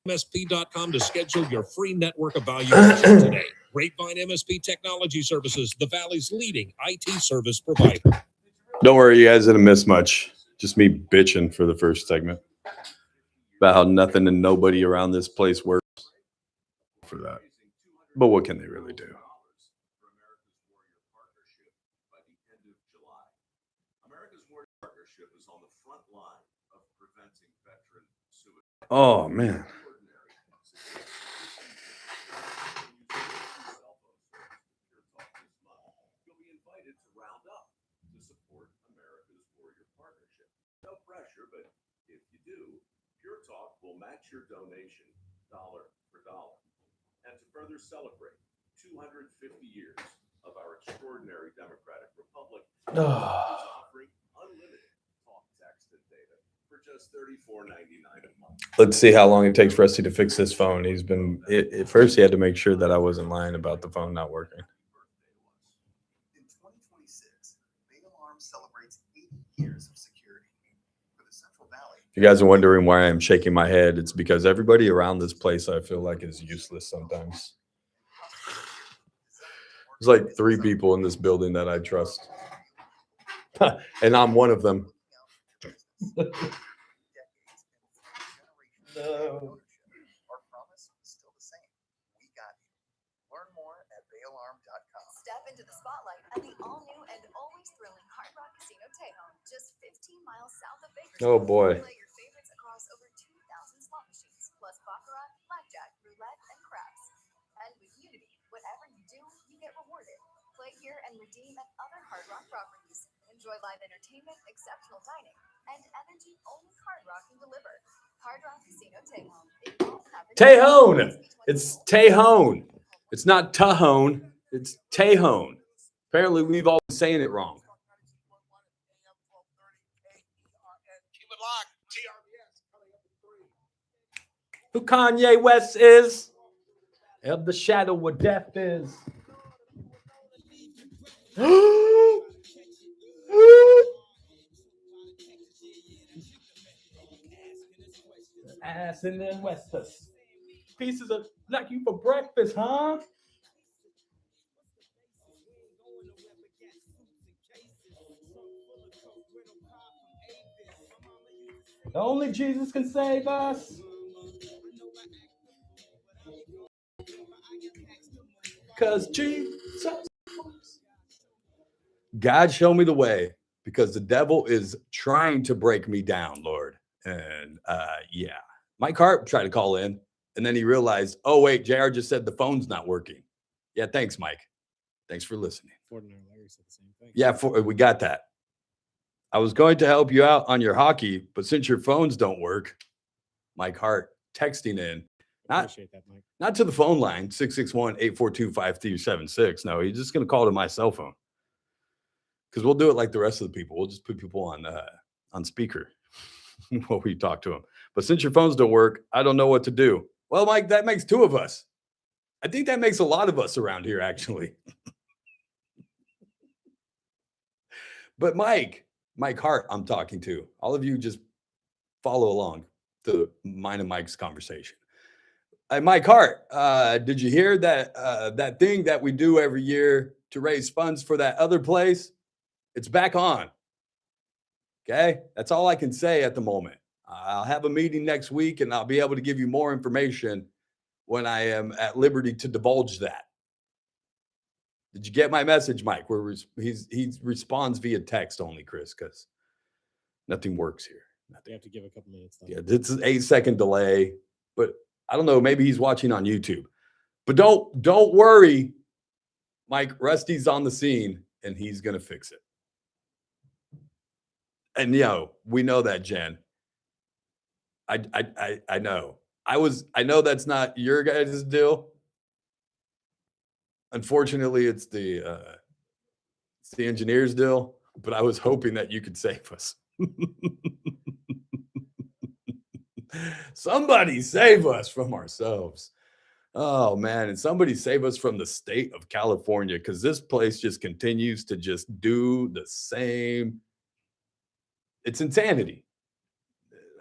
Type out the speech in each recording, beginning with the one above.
MSP.com to schedule your free network evaluation today. Grapevine MSP Technology Services, the Valley's leading IT service provider. Don't worry, you guys didn't miss much. Just me bitching for the first segment about how nothing and nobody around this place works for that. But what can they really do? Oh, man. Match your donation dollar for dollar. And to further celebrate 250 years of our extraordinary democratic republic, offering unlimited talk, text, and data for just $34.99 a month. Let's see how long it takes Rusty to fix this phone. He's been at first he had to make sure that I wasn't lying about the phone not working. In 2026, Bay Alarm celebrates 80 years of security. If you guys are wondering why I'm shaking my head, it's because everybody around this place I feel like is useless sometimes. There's like 3 people in this building that I trust. And I'm one of them. No. Our promise is still the same. We got you. Learn more at bayalarm.com. Step into the spotlight at the all-new and always thrilling Hard Rock Casino Tejon, just 15 miles south of Bakersfield. Oh boy. Play your favorites across over 2,000 slot machines, plus baccarat, blackjack, roulette, and craps. And with Unity, whatever you do, you get rewarded. Play here and redeem at other Hard Rock properties. Enjoy live entertainment, exceptional dining, and energy only Hard Rock can deliver. Hard Rock Casino Tejon. Tejon. It's Tejon. It's not Tejon. It's Tejon. Apparently, we've all been saying it wrong. Who Kanye West is, of the shadow where death is. Ass and then Westus. Pieces of like you for breakfast, huh? Only Jesus can save us. Because Jesus. God, show me the way, because the devil is trying to break me down, Lord. And yeah, Mike Hart tried to call in, and then he realized, oh, wait, JR just said the phone's not working. Yeah, thanks, Mike. Thanks for listening. Ordinary Larry said the same thing. Yeah, we got that. I was going to help you out on your hockey, but since your phones don't work, Mike Hart texting in. Appreciate that, Mike. Not to the phone line, 661-842-5376. No, he's just going to call to my cell phone. Because we'll do it like the rest of the people. We'll just put people on speaker while we talk to them. But since your phones don't work, I don't know what to do. Well, Mike, that makes 2 of us. I think that makes a lot of us around here, actually. But Mike Hart, I'm talking to. All of you just follow along to mine and Mike's conversation. Hey, Mike Hart, did you hear that that thing that we do every year to raise funds for that other place? It's back on. Okay, that's all I can say at the moment. I'll have a meeting next week, and I'll be able to give you more information when I am at liberty to divulge that. Did you get my message, Mike? He responds via text only, Chris, because nothing works here. You have to give a couple minutes. Though. Yeah, this is 8-second delay, but I don't know. Maybe he's watching on YouTube. But don't worry, Mike. Rusty's on the scene, and he's gonna fix it. And we know that, Jen. I know. I know that's not your guys' deal. Unfortunately, it's the engineer's deal. But I was hoping that you could save us. Somebody save us from ourselves. Oh, man. And somebody save us from the state of California, because this place just continues to just do the same. It's insanity.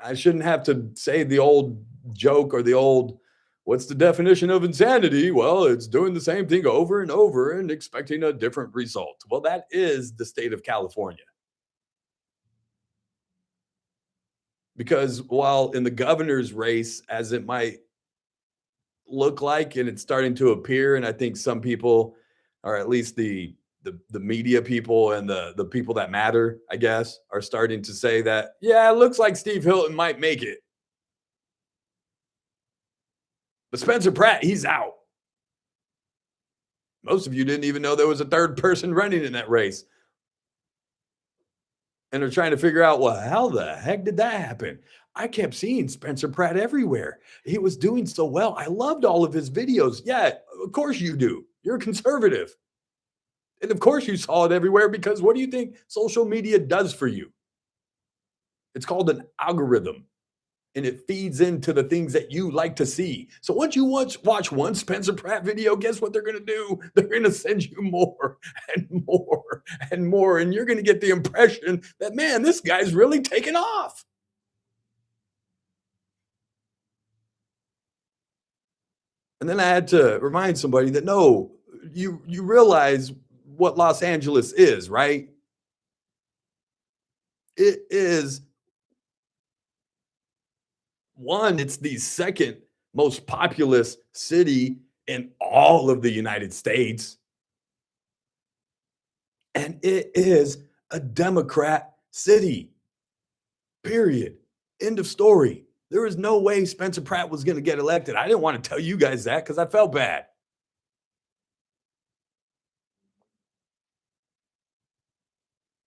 I shouldn't have to say the old joke or the old, what's the definition of insanity? Well, it's doing the same thing over and over and expecting a different result. Well, that is the state of California. Because while in the governor's race, as it might look like, and it's starting to appear, and I think some people, or at least the media people and the people that matter, I guess, are starting to say that, yeah, it looks like Steve Hilton might make it. But Spencer Pratt, he's out. Most of you didn't even know there was a third person running in that race. And they're trying to figure out, well, how the heck did that happen? I kept seeing Spencer Pratt everywhere. He was doing so well. I loved all of his videos. Yeah, of course you do. You're a conservative. And of course you saw it everywhere, because what do you think social media does for you? It's called an algorithm, and it feeds into the things that you like to see. So once you watch one Spencer Pratt video, guess what they're going to do? They're going to send you more and more and more. And you're going to get the impression that, man, this guy's really taken off. And then I had to remind somebody that, no, you realize what Los Angeles is, right? It is one, it's the second most populous city in all of the United States. And it is a Democrat city. Period. End of story. There is no way Spencer Pratt was going to get elected. I didn't want to tell you guys that because I felt bad.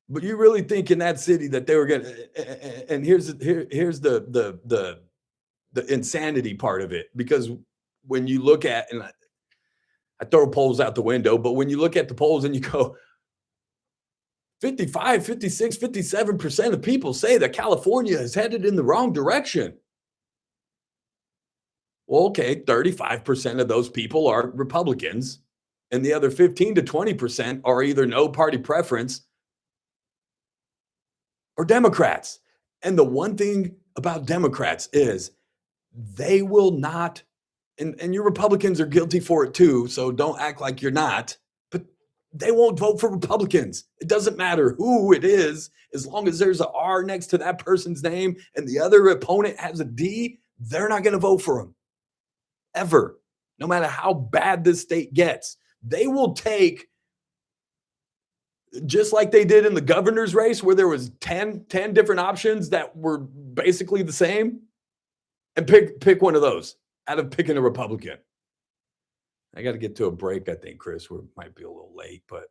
But you really think in that city that they were going to, and here's the insanity part of it, because when you look at, and I throw polls out the window, but when you look at the polls and you go 55, 56, 57% of people say that California is headed in the wrong direction. Well, okay, 35% of those people are Republicans, and the other 15 to 20% are either no party preference or Democrats. And the one thing about Democrats is they will not, and you Republicans are guilty for it too, so don't act like you're not, but they won't vote for Republicans. It doesn't matter who it is, as long as there's an R next to that person's name and the other opponent has a D, they're not going to vote for them. Ever. No matter how bad this state gets. They will take, just like they did in the governor's race where there was 10 different options that were basically the same, and pick one of those out of picking a Republican. I got to get to a break, I think, Chris. We might be a little late, but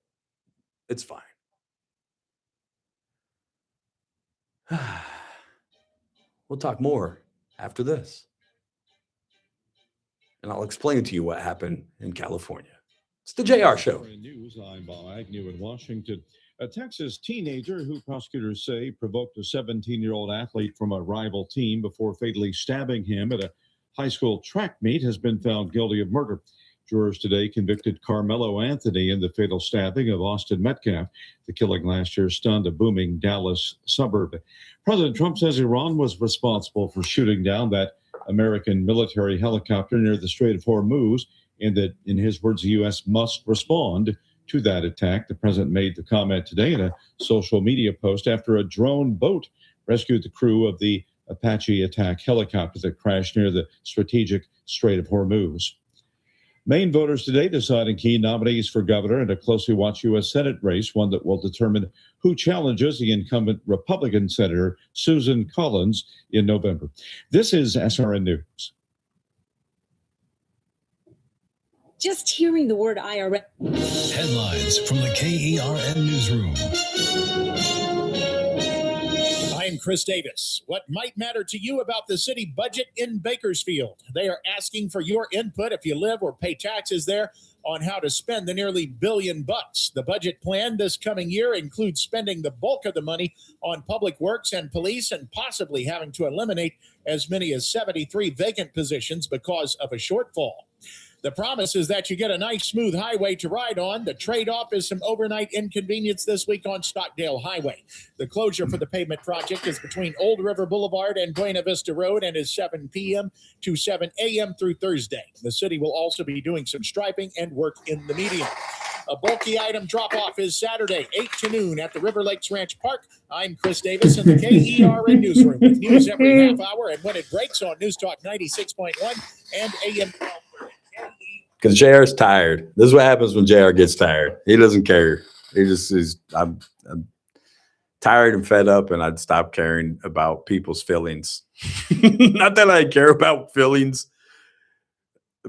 it's fine. We'll talk more after this. And I'll explain to you what happened in California. It's the JR Show. News, I'm Bob Agnew in Washington. A Texas teenager who prosecutors say provoked a 17-year-old athlete from a rival team before fatally stabbing him at a high school track meet has been found guilty of murder. Jurors today convicted Carmelo Anthony in the fatal stabbing of Austin Metcalf. The killing last year stunned a booming Dallas suburb. President Trump says Iran was responsible for shooting down that American military helicopter near the Strait of Hormuz, and that, in his words, the U.S. must respond to that attack. The president made the comment today in a social media post after a drone boat rescued the crew of the Apache attack helicopter that crashed near the strategic Strait of Hormuz. Maine voters today deciding key nominees for governor in a closely watched U.S. Senate race, one that will determine who challenges the incumbent Republican Senator Susan Collins in November. This is SRN News. Just hearing the word IRS. Headlines from the KERN Newsroom. I'm Chris Davis. What might matter to you about the city budget in Bakersfield? They are asking for your input if you live or pay taxes there on how to spend the nearly $1 billion. The budget plan this coming year includes spending the bulk of the money on public works and police, and possibly having to eliminate as many as 73 vacant positions because of a shortfall. The promise is that you get a nice, smooth highway to ride on. The trade-off is some overnight inconvenience this week on Stockdale Highway. The closure for the pavement project is between Old River Boulevard and Buena Vista Road and is 7 p.m. to 7 a.m. through Thursday. The city will also be doing some striping and work in the median. A bulky item drop-off is Saturday, 8 to noon at the River Lakes Ranch Park. I'm Chris Davis in the KERN newsroom with news every half hour and when it breaks on News Talk 96.1 and AM 1230. Because JR's tired. This is what happens when JR gets tired. He doesn't care. He just is. I'm tired and fed up, and I'd stop caring about people's feelings. Not that I care about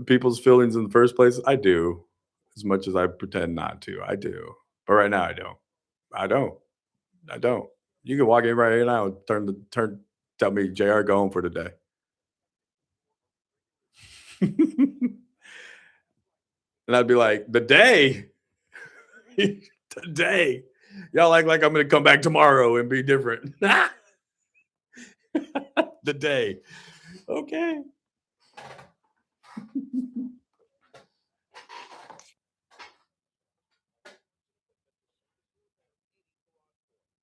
people's feelings in the first place. I do, as much as I pretend not to. I do, but right now I don't. I don't. You can walk in right here now and tell me JR go home for the day. And I'd be like, the day? Today. Y'all act like I'm going to come back tomorrow and be different. The day. Okay.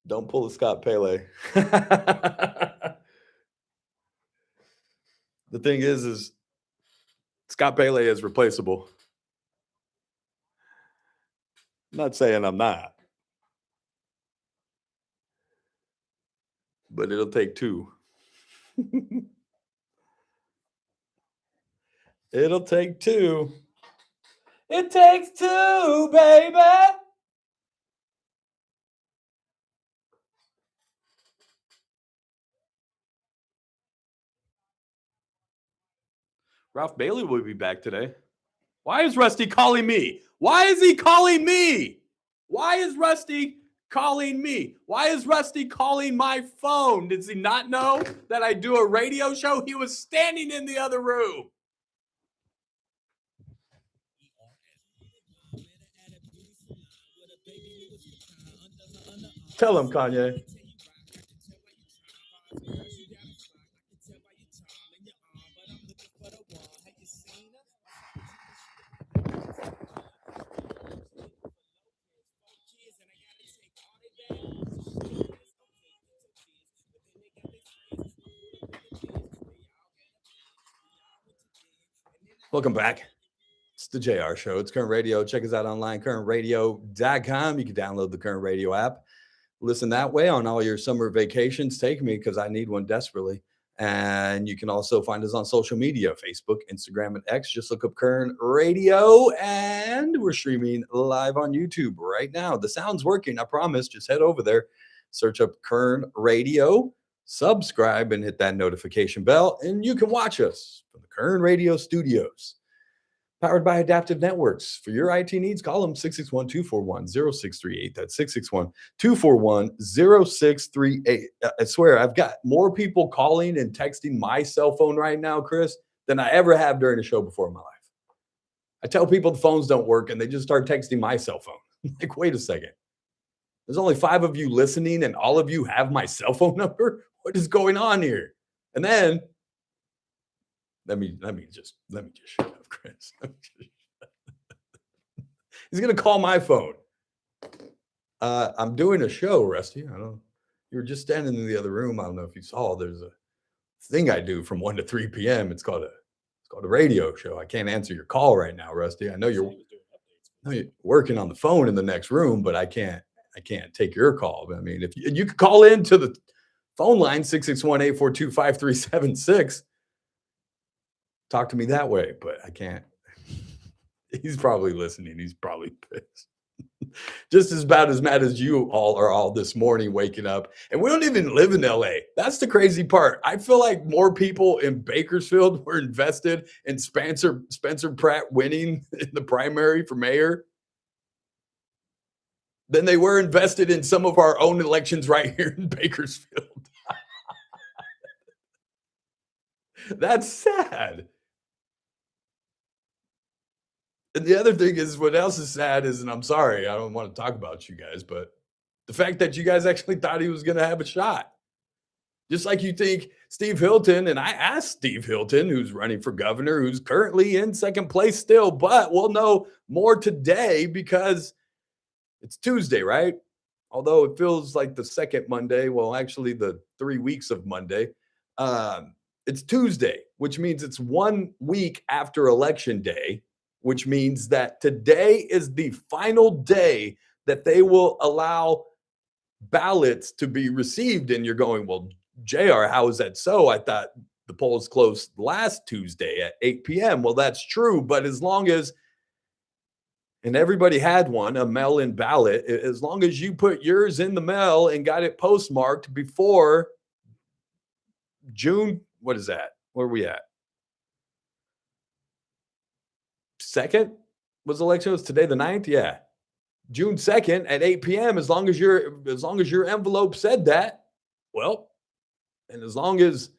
Don't pull a Scott Pele. The thing is Scott Pele is replaceable. I'm not saying I'm not. But it'll take two. It'll take two. It takes two, baby. Ralph Bailey will be back today. Why is Rusty calling me? Why is he calling me? Why is Rusty calling me? Why is Rusty calling my phone? Does he not know that I do a radio show? He was standing in the other room. Tell him, Kanye. Welcome back. It's the JR Show. It's Current Radio. Check us out online, currentradio.com. You can download the Current Radio app. Listen that way on all your summer vacations. Take me because I need one desperately. And you can also find us on social media, Facebook, Instagram, and X. Just look up Current Radio. And we're streaming live on YouTube right now. The sound's working, I promise. Just head over there, search up Current Radio, subscribe, and hit that notification bell. And you can watch us from the Current Radio studios. Powered by Adaptive Networks. For your IT needs, call them 661-241-0638. That's 661-241-0638. I swear, I've got more people calling and texting my cell phone right now, Chris, than I ever have during a show before in my life. I tell people the phones don't work, and they just start texting my cell phone. Like, wait a second. There's only 5 of you listening, and all of you have my cell phone number? What is going on here? And then, let me just shut up, Chris. He's gonna call my phone. I'm doing a show, Rusty. I don't know. You were just standing in the other room. I don't know if you saw. There's a thing I do from 1 to 3 p.m. It's called a radio show. I can't answer your call right now, Rusty. I know you're working on the phone in the next room, but I can't take your call. I mean, if you could call in to the phone line 661-842-5376. Talk to me that way, but I can't. He's probably listening. He's probably pissed. Just as bad as mad as you all are all this morning waking up. And we don't even live in LA. That's the crazy part. I feel like more people in Bakersfield were invested in Spencer Pratt winning in the primary for mayor than they were invested in some of our own elections right here in Bakersfield. That's sad. And the other thing is, what else is sad is, and I'm sorry, I don't want to talk about you guys, but the fact that you guys actually thought he was going to have a shot. Just like you think Steve Hilton, and I asked Steve Hilton, who's running for governor, who's currently in second place still, but we'll know more today because it's Tuesday, right? Although it feels like the second Monday, well, actually the 3 weeks of Monday. It's Tuesday, which means it's 1 week after Election Day, which means that today is the final day that they will allow ballots to be received. And you're going, well, JR, how is that so? I thought the polls closed last Tuesday at 8 p.m. Well, that's true. But as long as, and everybody had one, a mail-in ballot, as long as you put yours in the mail and got it postmarked before June, what is that? Where are we at? 2nd was election? Was today the 9th? Yeah. June 2nd at 8 p.m. As long as your envelope said that, well, and as long as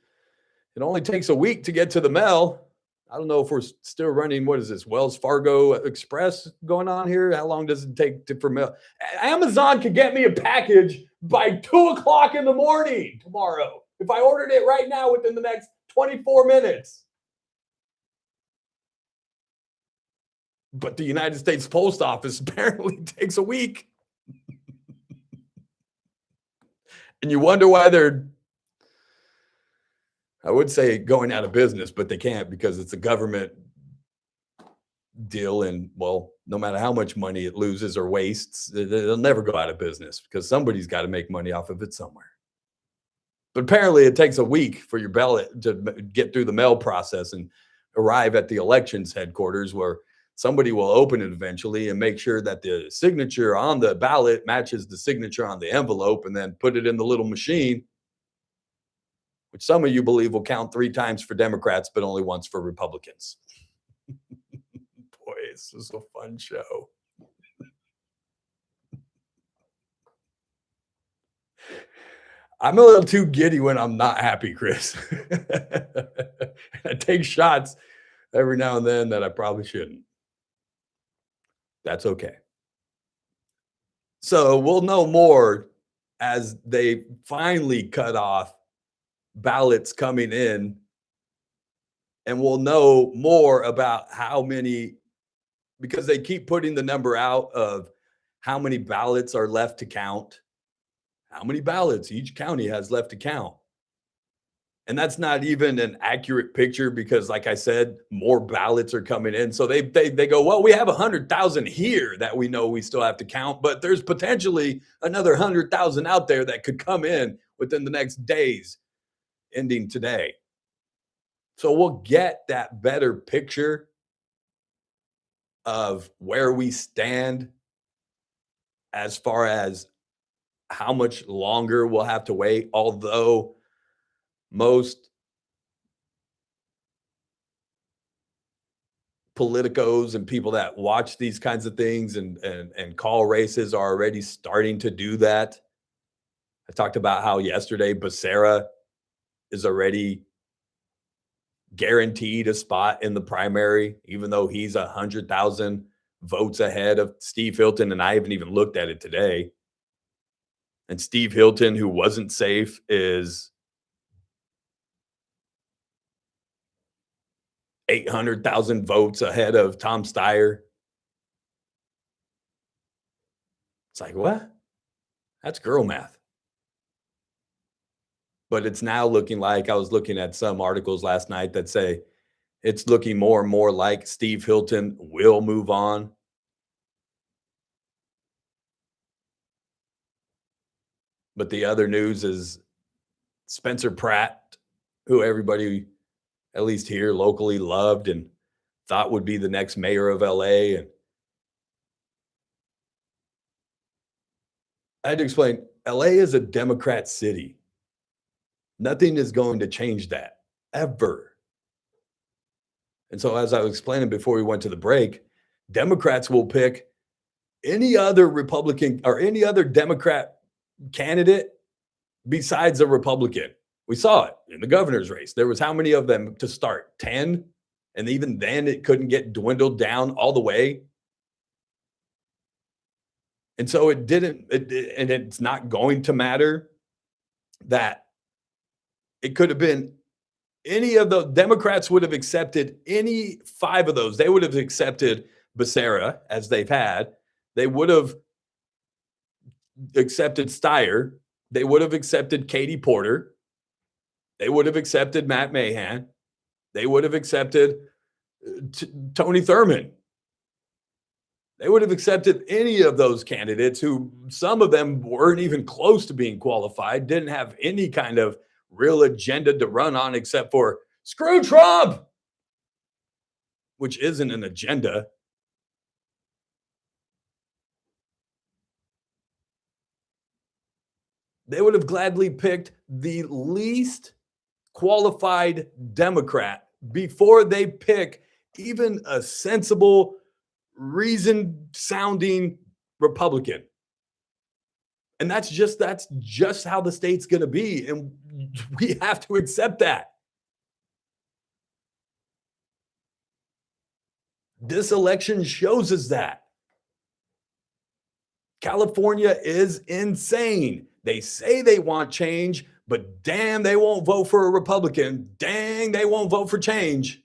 it only takes a week to get to the mail, I don't know if we're still running, what is this, Wells Fargo Express going on here? How long does it take for mail? Amazon could get me a package by 2 o'clock in the morning tomorrow if I ordered it right now within the next 24 minutes. But the United States Post Office apparently takes a week. And you wonder why they're, I would say, going out of business, but they can't because it's a government deal. And, well, no matter how much money it loses or wastes, they'll never go out of business because somebody's got to make money off of it somewhere. But apparently it takes a week for your ballot to get through the mail process and arrive at the elections headquarters where somebody will open it eventually and make sure that the signature on the ballot matches the signature on the envelope and then put it in the little machine, which some of you believe will count 3 times for Democrats, but only once for Republicans. Boy, this is a fun show. I'm a little too giddy when I'm not happy, Chris. I take shots every now and then that I probably shouldn't. That's okay. So we'll know more as they finally cut off ballots coming in, and we'll know more about how many, because they keep putting the number out of how many ballots are left to count, how many ballots each county has left to count. And that's not even an accurate picture because, like I said, more ballots are coming in. So they go, well, we have 100,000 here that we know we still have to count, but there's potentially another 100,000 out there that could come in within the next days, ending today. So we'll get that better picture of where we stand as far as how much longer we'll have to wait, although most politicos and people that watch these kinds of things and call races are already starting to do that. I talked about how yesterday Becerra is already guaranteed a spot in the primary, even though he's 100,000 votes ahead of Steve Hilton. And I haven't even looked at it today. And Steve Hilton, who wasn't safe, is 800,000 votes ahead of Tom Steyer. It's like, what? That's girl math. But it's now looking like, I was looking at some articles last night that say it's looking more and more like Steve Hilton will move on. But the other news is Spencer Pratt, who everybody, at least here locally, loved and thought would be the next mayor of LA. And I had to explain, LA is a Democrat city. Nothing is going to change that, ever. And so, as I was explaining before we went to the break, Democrats will pick any other Republican or any other Democrat candidate besides a Republican. We saw it in the governor's race. There was how many of them to start? 10? And even then, it couldn't get dwindled down all the way. And so it didn't, and it's not going to matter that It could have been any of the Democrats would have accepted any 5 of those. They would have accepted Becerra, as they've had. They would have accepted Steyer. They would have accepted Katie Porter. They would have accepted Matt Mahan. They would have accepted Tony Thurmond. They would have accepted any of those candidates who some of them weren't even close to being qualified, didn't have any kind of real agenda to run on except for screw Trump, which isn't an agenda. They would have gladly picked the least qualified Democrat before they pick even a sensible, reasoned-sounding Republican. And that's just how the state's going to be, and we have to accept that. This election shows us that. California is insane. They say they want change, but damn, they won't vote for a Republican. Dang, they won't vote for change.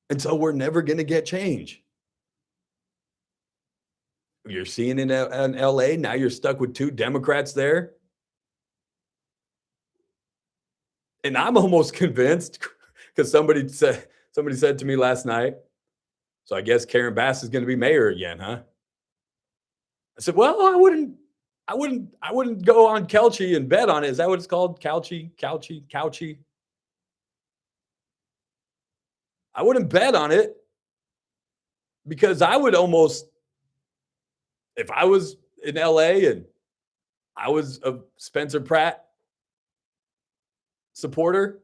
And so we're never going to get change. You're seeing in LA, now you're stuck with 2 Democrats there. And I'm almost convinced, because somebody said to me last night, so I guess Karen Bass is going to be mayor again, huh? I said, well, I wouldn't go on Kelchi and bet on it. Is that what it's called? Couchy. I wouldn't bet on it, because I would almost, if I was in LA and I was a Spencer Pratt supporter,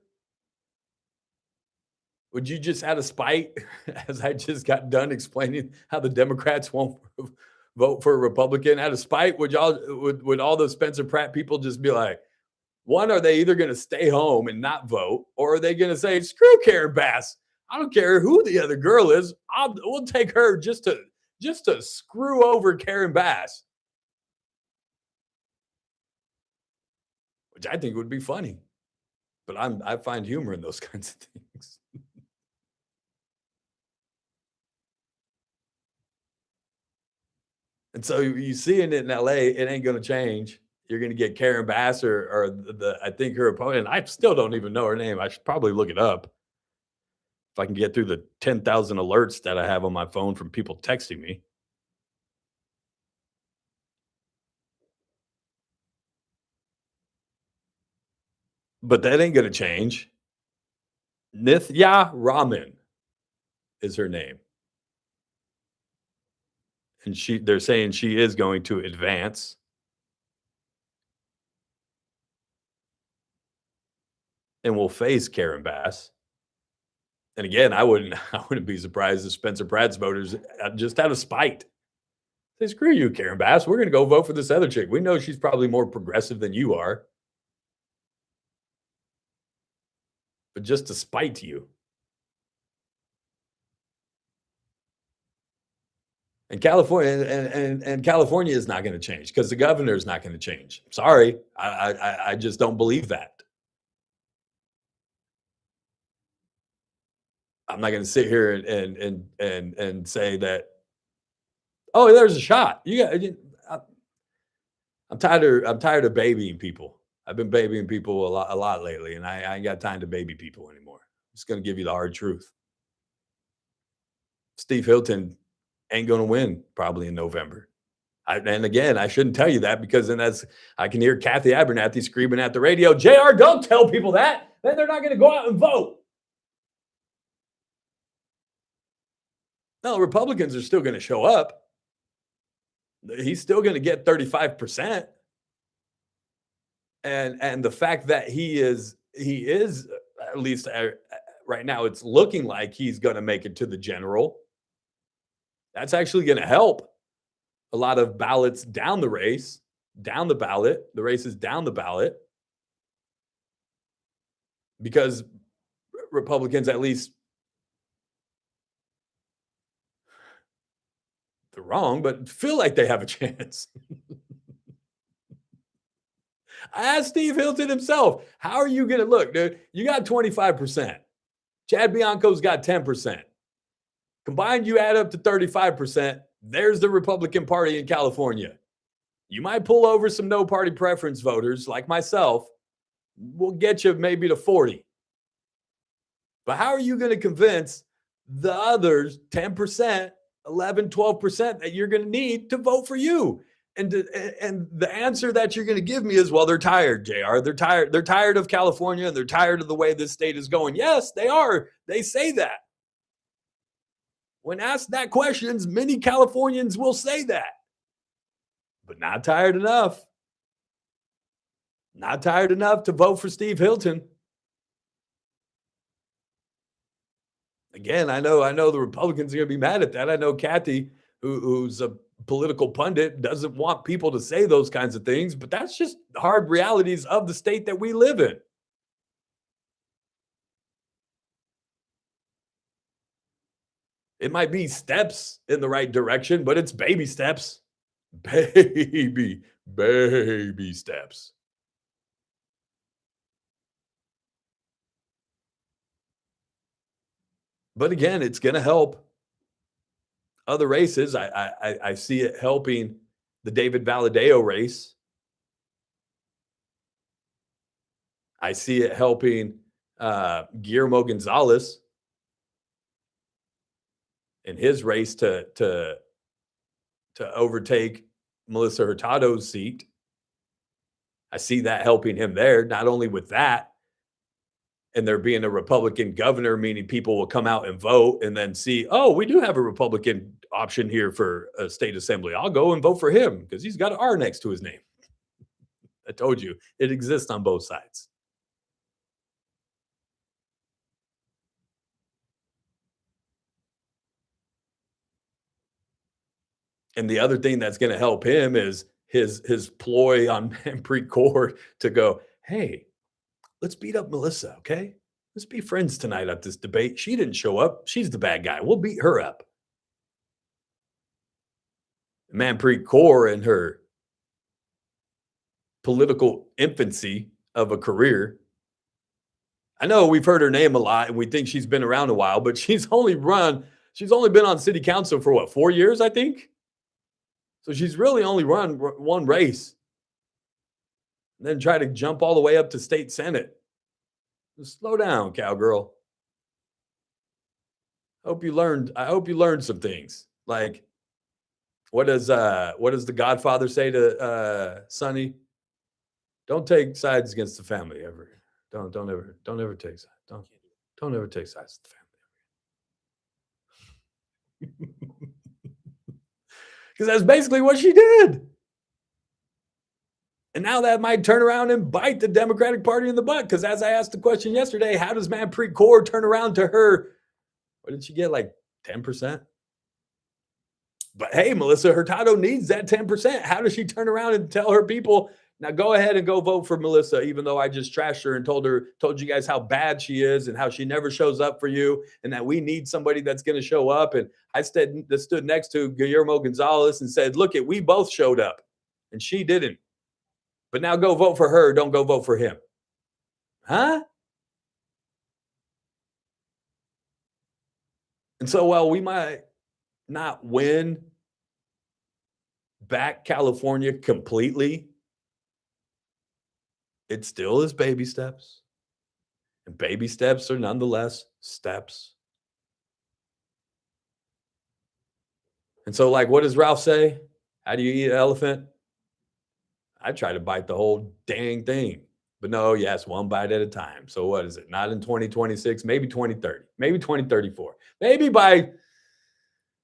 would you just out of spite, as I just got done explaining how the Democrats won't vote for a Republican, out of spite, would all the Spencer Pratt people just be like, one, are they either going to stay home and not vote, or are they going to say, screw Karen Bass? I don't care who the other girl is. We'll take her just to screw over Karen Bass, which I think would be funny. But I find humor in those kinds of things. And so you see it in LA, it ain't going to change. You're going to get Karen Bass or I think her opponent. I still don't even know her name. I should probably look it up if I can get through the 10,000 alerts that I have on my phone from people texting me. But that ain't going to change. Nithya Raman is her name. And they're saying she is going to advance. And will face Karen Bass. And again, I wouldn't be surprised if Spencer Pratt's voters, just out of spite, say, screw you, Karen Bass. We're going to go vote for this other chick. We know she's probably more progressive than you are. But just to spite you. And California and California is not going to change, because the governor is not going to change. Sorry, I just don't believe that. I'm not going to sit here and say that, oh, there's a shot. I'm tired of babying people. I've been babying people a lot lately, and I ain't got time to baby people anymore. I'm just going to give you the hard truth. Steve Hilton ain't going to win probably in November. And again, I shouldn't tell you that, because then I can hear Kathy Abernathy screaming at the radio, JR, don't tell people that. Then they're not going to go out and vote. No, Republicans are still going to show up. He's still going to get 35%. And the fact that he is at least right now, it's looking like he's going to make it to the general. That's actually going to help a lot of ballots down the race, down the ballot. The race is down the ballot, because Republicans, at least they're wrong, but feel like they have a chance. I asked Steve Hilton himself, how are you going to look, dude? You got 25%. Chad Bianco's got 10%. Combined, you add up to 35%. There's the Republican Party in California. You might pull over some no party preference voters like myself. We'll get you maybe to 40. But how are you going to convince the others 10%, 11, 12% that you're going to need to vote for you? And the answer that you're going to give me is, well, they're tired, JR. They're tired. They're tired of California, and they're tired of the way this state is going. Yes, they are. They say that. When asked that questions, many Californians will say that. But not tired enough. Not tired enough to vote for Steve Hilton. Again, I know the Republicans are going to be mad at that. I know Kathy, who's a political pundit, doesn't want people to say those kinds of things, but that's just hard realities of the state that we live in. It might be steps in the right direction, but it's baby steps. Baby steps. But again, it's going to help other races. I see it helping the David Valadao race. I see it helping Guillermo Gonzalez in his race to overtake Melissa Hurtado's seat. I see that helping him there, not only with that, and there being a Republican governor, meaning people will come out and vote and then see, oh, we do have a Republican option here for a state assembly. I'll go and vote for him because he's got an R next to his name. I told you, it exists on both sides. And the other thing that's going to help him is his ploy on Manpreet Kaur to go, hey, let's beat up Melissa, okay? Let's be friends tonight at this debate. She didn't show up. She's the bad guy. We'll beat her up. Manpreet Kaur, in her political infancy of a career, I know we've heard her name a lot and we think she's been around a while, but she's only been on city council for 4 years, I think? So she's really only run one race. And then try to jump all the way up to state senate. Just slow down, cowgirl. I hope you learned some things. Like, what does the Godfather say to Sonny? Don't take sides against the family ever. Don't ever take sides. Don't ever take sides with the family. Because that's basically what she did. And now that might turn around and bite the Democratic Party in the butt. Because as I asked the question yesterday, how does Manpreet Kaur turn around to her? What did she get? Like 10%? But hey, Melissa Hurtado needs that 10%. How does she turn around and tell her people, now go ahead and go vote for Melissa, even though I just trashed her and told you guys how bad she is and how she never shows up for you and that we need somebody that's going to show up. And I stood next to Guillermo Gonzalez and said, look, we both showed up and she didn't. But now go vote for her. Don't go vote for him. Huh? And so while we might not win back California completely, it still is baby steps. And baby steps are nonetheless steps. And so, like, what does Ralph say? How do you eat an elephant? I try to bite the whole dang thing. But no, yes, one bite at a time. So what is it? Not in 2026, maybe 2030, maybe 2034. Maybe by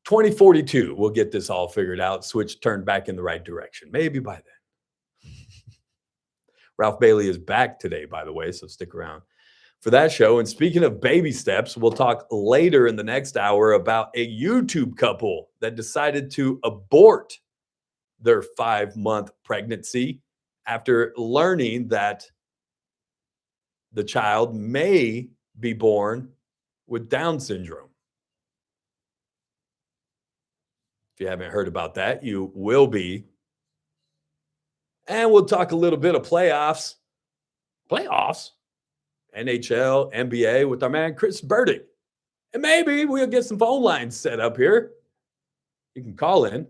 2042, we'll get this all figured out, switch turned back in the right direction. Maybe by then. Ralph Bailey is back today, by the way, so stick around for that show. And speaking of baby steps, we'll talk later in the next hour about a YouTube couple that decided to abort their 5-month pregnancy after learning that the child may be born with Down syndrome. If you haven't heard about that, you will be. And we'll talk a little bit of playoffs. Playoffs? NHL, NBA with our man Chris Burdick. And maybe we'll get some phone lines set up here. You can call in.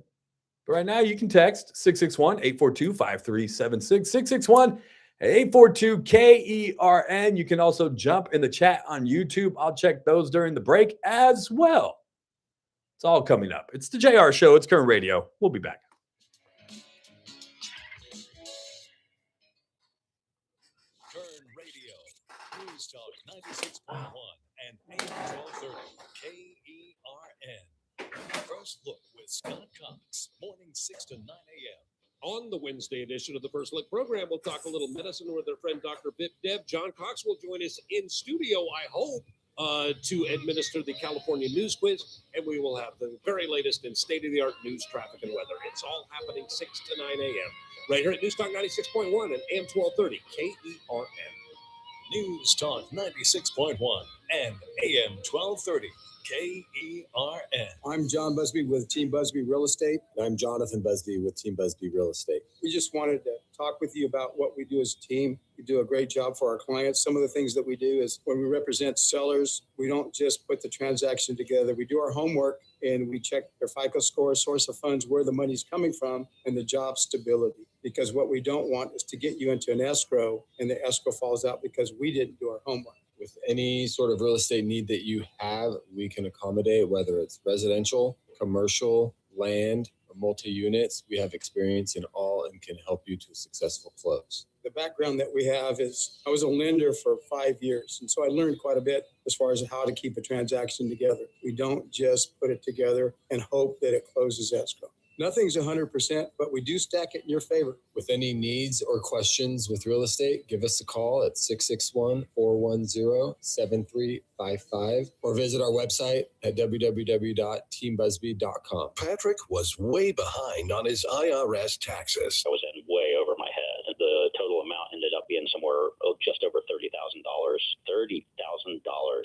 But right now, you can text 661-842-5376, 661-842-KERN. You can also jump in the chat on YouTube. I'll check those during the break as well. It's all coming up. It's the JR Show. It's Current Radio. We'll be back. Current Radio, News Talk 96.1 and AM 1230 KERN. First Look with Scott Cox, morning 6 to 9 a.m. On the Wednesday edition of the First Look program, we'll talk a little medicine with our friend Dr. Bip Deb. John Cox will join us in studio, I hope, to administer the California News Quiz, and we will have the very latest and state-of-the-art news, traffic, and weather. It's all happening 6 to 9 a.m. right here at News Talk 96.1 and AM 1230 KERN. News Talk 96.1 and AM 1230 KERN. I'm John Busby with Team Busby Real Estate. And I'm Jonathan Busby with Team Busby Real Estate. We just wanted to talk with you about what we do as a team. We do a great job for our clients. Some of the things that we do is when we represent sellers, we don't just put the transaction together. We do our homework and we check their FICO score, source of funds, where the money's coming from, and the job stability. Because what we don't want is to get you into an escrow and the escrow falls out because we didn't do our homework. With any sort of real estate need that you have, we can accommodate, whether it's residential, commercial, land, or multi-units. We have experience in all and can help you to a successful close. The background that we have is I was a lender for 5 years. And so I learned quite a bit as far as how to keep a transaction together. We don't just put it together and hope that it closes escrow. Nothing's 100%, but we do stack it in your favor. With any needs or questions with real estate, give us a call at 661-410-7355 or visit our website at www.teambusby.com. Patrick was way behind on his IRS taxes. I was in way over my head. The total amount ended up being somewhere just over $30,000. $30,000.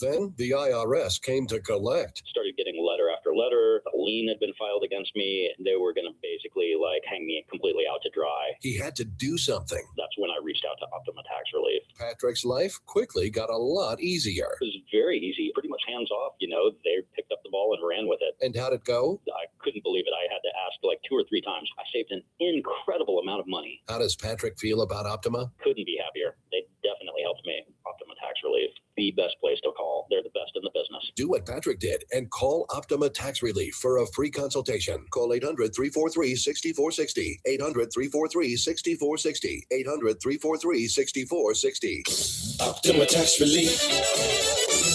Then the IRS came to collect. Started getting letter after letter. A lien had been filed against me. They were going to basically hang me completely out to dry. He had to do something. That's when I reached out to Optima Tax Relief. Patrick's life quickly got a lot easier. It was very easy, pretty much hands off. They picked up the ball and ran with it. And how'd it go? I couldn't believe it. I had to ask 2 or 3 times. I saved an incredible amount of money. How does Patrick feel about Optima? Couldn't be happier. They definitely helped me. Optima Tax Relief, the best place to call. They're the best in the business. Do what Patrick did and call Optima Tax Relief for a free consultation. Call 800-343-6460. 800-343-6460. 800-343-6460. Optima Tax Relief.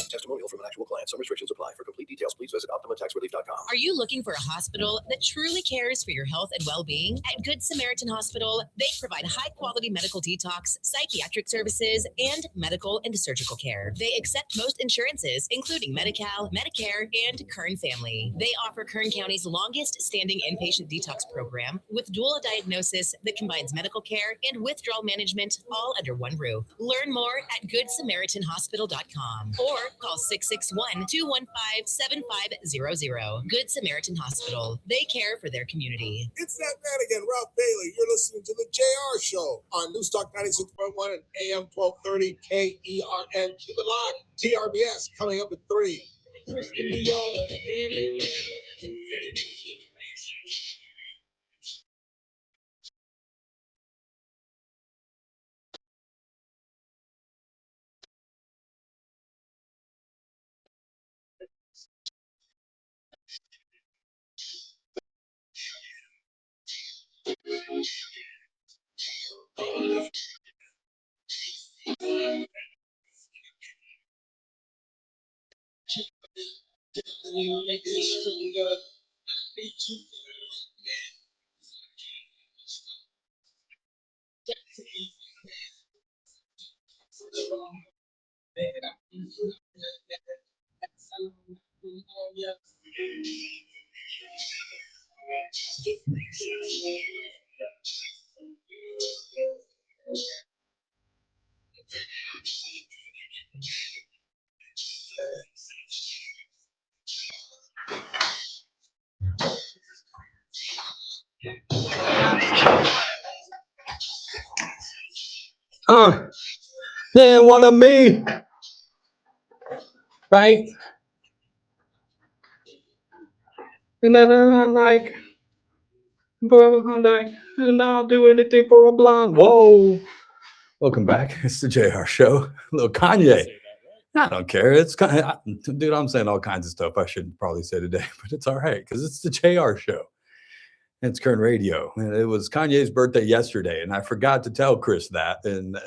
Testimonial from an actual client. Some restrictions apply. For complete details, please visit OptimaTaxRelief.com. Are you looking for a hospital that truly cares for your health and well-being? At Good Samaritan Hospital, they provide high-quality medical detox, psychiatric services, and medical and surgical care. They accept most insurances, including Medi-Cal, Medicare, and Kern Family. They offer Kern County's longest-standing inpatient detox program with dual diagnosis that combines medical care and withdrawal management all under one roof. Learn more at GoodSamaritanHospital.com or call 661-215-7500. Good Samaritan Hospital. They care for their community. It's that man again, Ralph Bailey. You're listening to the JR Show on News Talk 96.1 and AM 1230 KERN. Keep it locked. TRBS coming up at 3. They didn't want me, right? And then I'm like, and I'll do anything for a blonde. Whoa. Welcome back. It's the JR Show. Little Kanye. I don't care. It's kind of, dude, I'm saying all kinds of stuff I shouldn't probably say today, but it's all right because it's the JR Show. It's Kern Radio. And it was Kanye's birthday yesterday, and I forgot to tell Chris that. And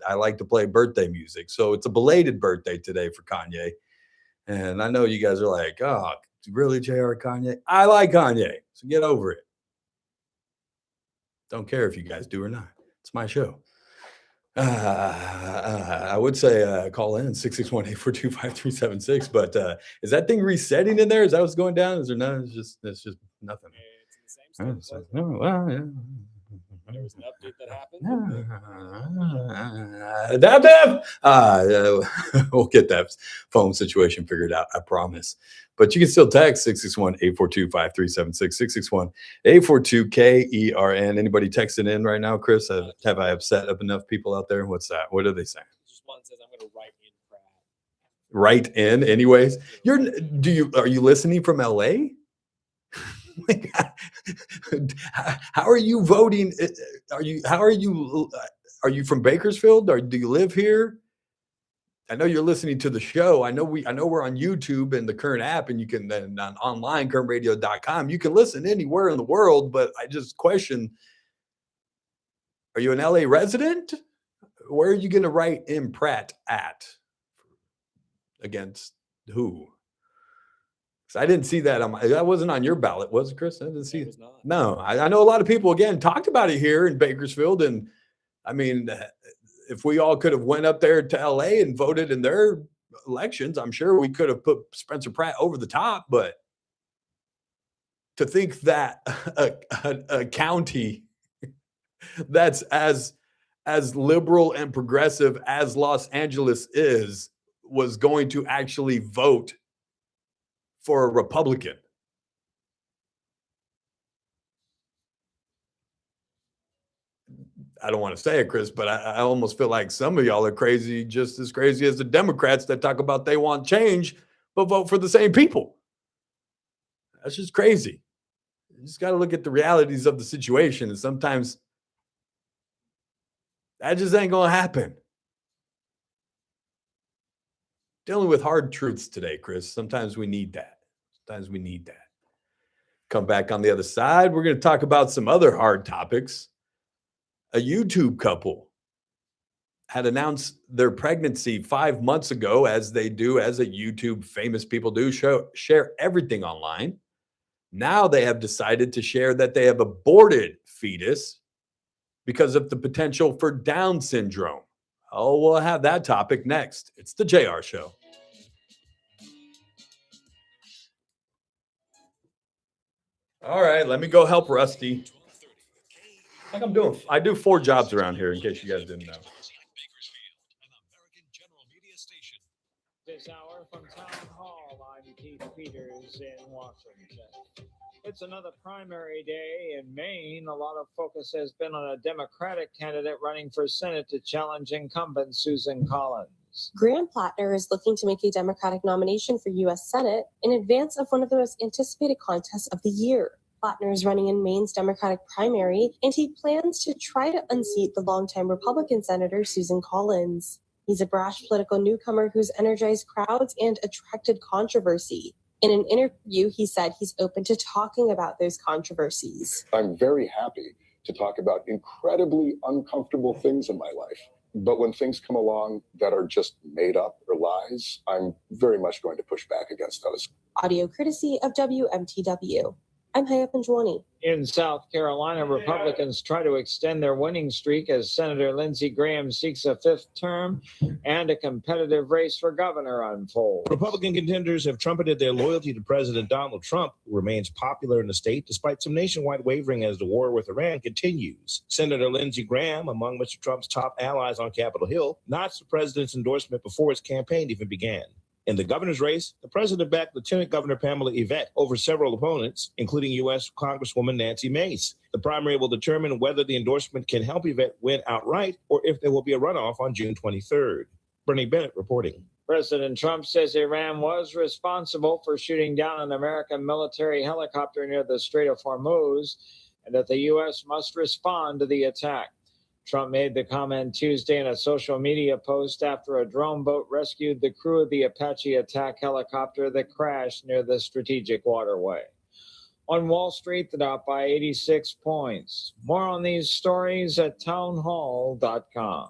I like to play birthday music. So it's a belated birthday today for Kanye. And I know you guys are like, oh, really, JR Kanye? I like Kanye. So get over it. Don't care if you guys do or not. It's my show. I would say call in 661-842-5376, but is that thing resetting in there? Is that what's going down? Is there no? It's just nothing. It's the same stuff. Oh, well, yeah. There was an update that happened. We'll get that phone situation figured out, I promise. But you can still text 661-842-5376, 661-842-KERN. Anybody texting in right now, Chris? Have I upset up enough people out there? What's that? What are they saying? Just one says I'm going to write in crap. Write in, anyways. Are you listening from LA? How are you voting? Are you from Bakersfield, or do you live here? I know you're listening to the show. I know we're on YouTube and the Kern app, and you can then on online kernradio.com. You can listen anywhere in the world, but I just question: are you an LA resident? Where are you going to write in Pratt at? Against who? I didn't see that that wasn't on your ballot, was it, Chris? I didn't see it. No, I know a lot of people again talked about it here in Bakersfield, and I mean, if we all could have went up there to LA and voted in their elections, I'm sure we could have put Spencer Pratt over the top. But to think that a county that's as liberal and progressive as Los Angeles was going to actually vote for a Republican. I don't want to say it, Chris, but I almost feel like some of y'all are crazy, just as crazy as the Democrats that talk about they want change, but vote for the same people. That's just crazy. You just got to look at the realities of the situation. And sometimes that just ain't going to happen. Dealing with hard truths today, Chris. Sometimes we need that. Come back on the other side. We're going to talk about some other hard topics. A YouTube couple had announced their pregnancy 5 months ago, as they do, as a YouTube famous people do, share everything online. Now they have decided to share that they have aborted fetus because of the potential for Down syndrome. Oh, we'll have that topic next. It's the JR Show. All right, let me go help Rusty. I do 4 jobs around here, in case you guys didn't know. This hour from Town Hall, I'm Keith Peters in Washington. It's another primary day in Maine. A lot of focus has been on a Democratic candidate running for Senate to challenge incumbent Susan Collins. Graham Plattner is looking to make a Democratic nomination for U.S. Senate in advance of one of the most anticipated contests of the year. Plattner is running in Maine's Democratic primary, and he plans to try to unseat the longtime Republican Senator Susan Collins. He's a brash political newcomer who's energized crowds and attracted controversy. In an interview, he said he's open to talking about those controversies. I'm very happy to talk about incredibly uncomfortable things in my life. But when things come along that are just made up or lies, I'm very much going to push back against those. Audio courtesy of WMTW. I'm Haya Panjwani. In South Carolina, Republicans try to extend their winning streak as Senator Lindsey Graham seeks a 5th term and a competitive race for governor unfolds. Republican contenders have trumpeted their loyalty to President Donald Trump, who remains popular in the state despite some nationwide wavering as the war with Iran continues. Senator Lindsey Graham, among Mr. Trump's top allies on Capitol Hill, notched the president's endorsement before his campaign even began. In the governor's race, the president backed Lieutenant Governor Pamela Yvette over several opponents, including U.S. Congresswoman Nancy Mace. The primary will determine whether the endorsement can help Yvette win outright or if there will be a runoff on June 23rd. Bernie Bennett reporting. President Trump says Iran was responsible for shooting down an American military helicopter near the Strait of Hormuz and that the U.S. must respond to the attack. Trump made the comment Tuesday in a social media post after a drone boat rescued the crew of the Apache attack helicopter that crashed near the strategic waterway. On Wall Street, the Dow by 86 points. More on these stories at townhall.com.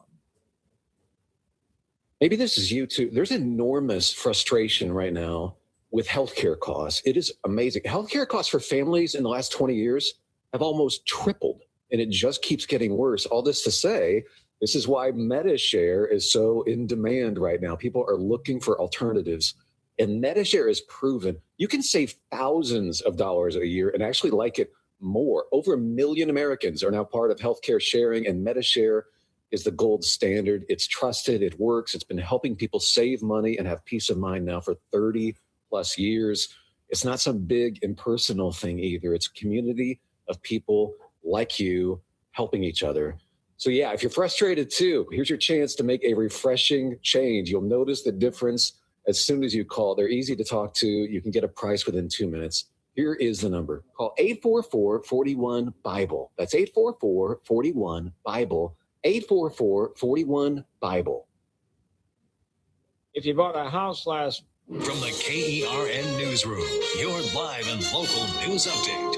Maybe this is you too. There's enormous frustration right now with healthcare costs. It is amazing. Healthcare costs for families in the last 20 years have almost tripled, and it just keeps getting worse. All this to say, this is why MediShare is so in demand right now. People are looking for alternatives, and MediShare is proven you can save thousands of dollars a year and actually like it more. Over 1 million Americans are now part of healthcare sharing, and MediShare is the gold standard. It's trusted, it works. It's been helping people save money and have peace of mind now for 30 plus years. It's not some big impersonal thing either. It's a community of people like you helping each other. So yeah, if you're frustrated too, here's your chance to make a refreshing change. You'll notice the difference as soon as you call. They're easy to talk to. You can get a price within 2 minutes. Here is the number. Call 844-41-BIBLE. That's 844-41-BIBLE. 844-41-BIBLE. If you bought a house last... From the KERN Newsroom, your live and local news update.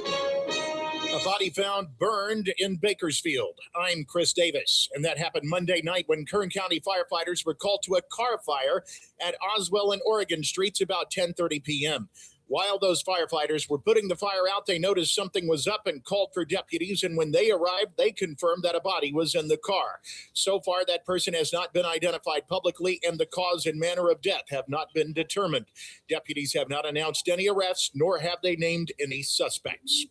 A body found burned in Bakersfield. I'm Chris Davis, and that happened Monday night when Kern County firefighters were called to a car fire at Oswell and Oregon Streets about 10:30 p.m. While those firefighters were putting the fire out, they noticed something was up and called for deputies, and when they arrived, they confirmed that a body was in the car. So far, that person has not been identified publicly, and the cause and manner of death have not been determined. Deputies have not announced any arrests, nor have they named any suspects.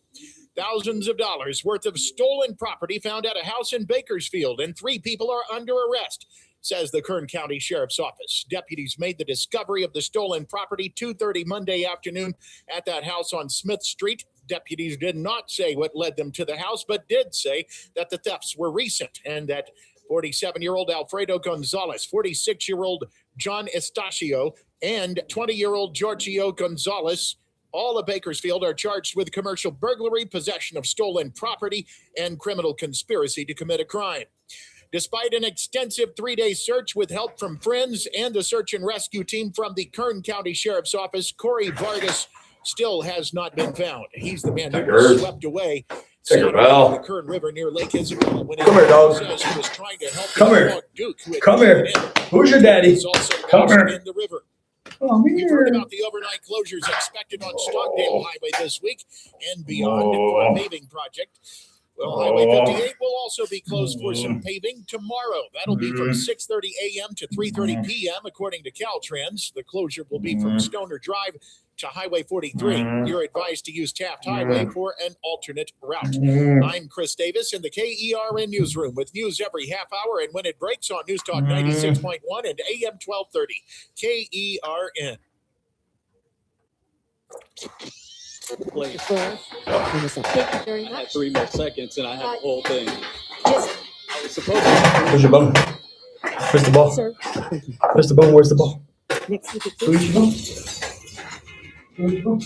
Thousands of dollars worth of stolen property found at a house in Bakersfield, and 3 people are under arrest, says the Kern County Sheriff's Office. Deputies made the discovery of the stolen property 2:30 Monday afternoon at that house on Smith Street. Deputies did not say what led them to the house, but did say that the thefts were recent and that 47-year-old Alfredo Gonzalez, 46-year-old John Estacio, and 20-year-old Giorgio Gonzalez, all of Bakersfield, are charged with commercial burglary, possession of stolen property, and criminal conspiracy to commit a crime. Despite an extensive 3-day search with help from friends and the search and rescue team from the Kern County Sheriff's Office, Corey Vargas still has not been found. He's the man who was swept away Tinker in Bell. the Kern River near Lake Isabel when Come here, dog. says he was trying to help Come his here. dog Duke, who had Come here. fallen in. Who's your daddy? He was also Come lost here. in the river. Come You've heard here. about the overnight closures expected on Stockdale Highway this week and beyond for a paving project. Well, Highway 58 will also be closed for some paving tomorrow. That'll be from 6:30 a.m. to 3:30 p.m. according to Caltrans. The closure will be from Stoner Drive to Highway 43. You're advised to use Taft Highway for an alternate route. I'm Chris Davis in the KERN Newsroom with news every half hour and when it breaks on News Talk 96.1 and AM 1230. KERN. Please. Thank you very I much. had 3 more seconds and I had the whole thing. Just, I was supposed to. Where's your ball? Where's the ball? sir, Where's the ball? Where's the ball? next week it's Where's your ball? Where's your ball?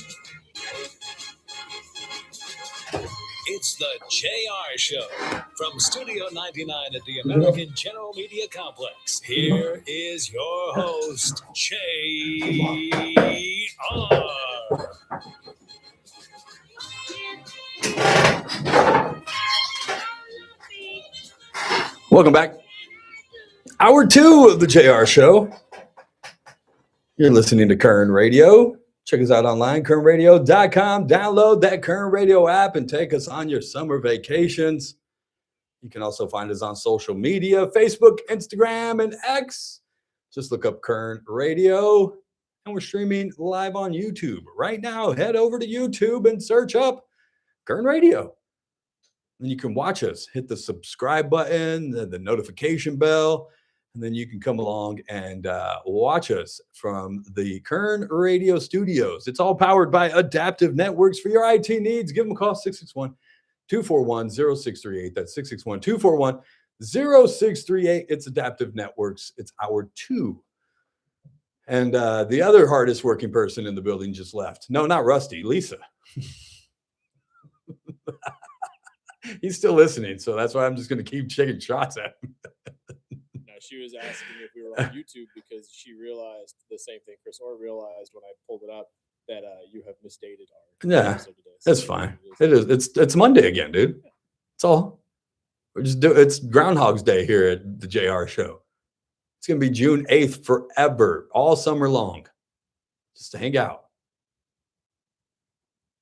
It's the JR Show from Studio 99 at the American General Media Complex. Here is your host, JR. Welcome back. Hour 2 of the JR Show. You're listening to Kern Radio. Check us out online, kernradio.com. Download that Kern Radio app and take us on your summer vacations. You can also find us on social media, Facebook, Instagram, and X. Just look up Kern Radio. And we're streaming live on YouTube. Right now, head over to YouTube and search up Kern Radio. And you can watch us. Hit the subscribe button, the notification bell, And then you can come along and watch us from the Kern Radio Studios. It's all powered by Adaptive Networks. For your IT needs, give them a call, 661-241-0638. That's 661-241-0638. It's Adaptive Networks. It's hour 2. And the other hardest working person in the building just left. No, not Rusty, Lisa. He's still listening, so that's why I'm just going to keep taking shots at him. No, she was asking if we were on YouTube because she realized the same thing Chris Orr realized when I pulled it up, that you have misstated our episode today. That's fine. It is. It's Monday again, dude. It's all. It's Groundhog's Day here at the JR Show. It's going to be June 8th forever, all summer long, just to hang out.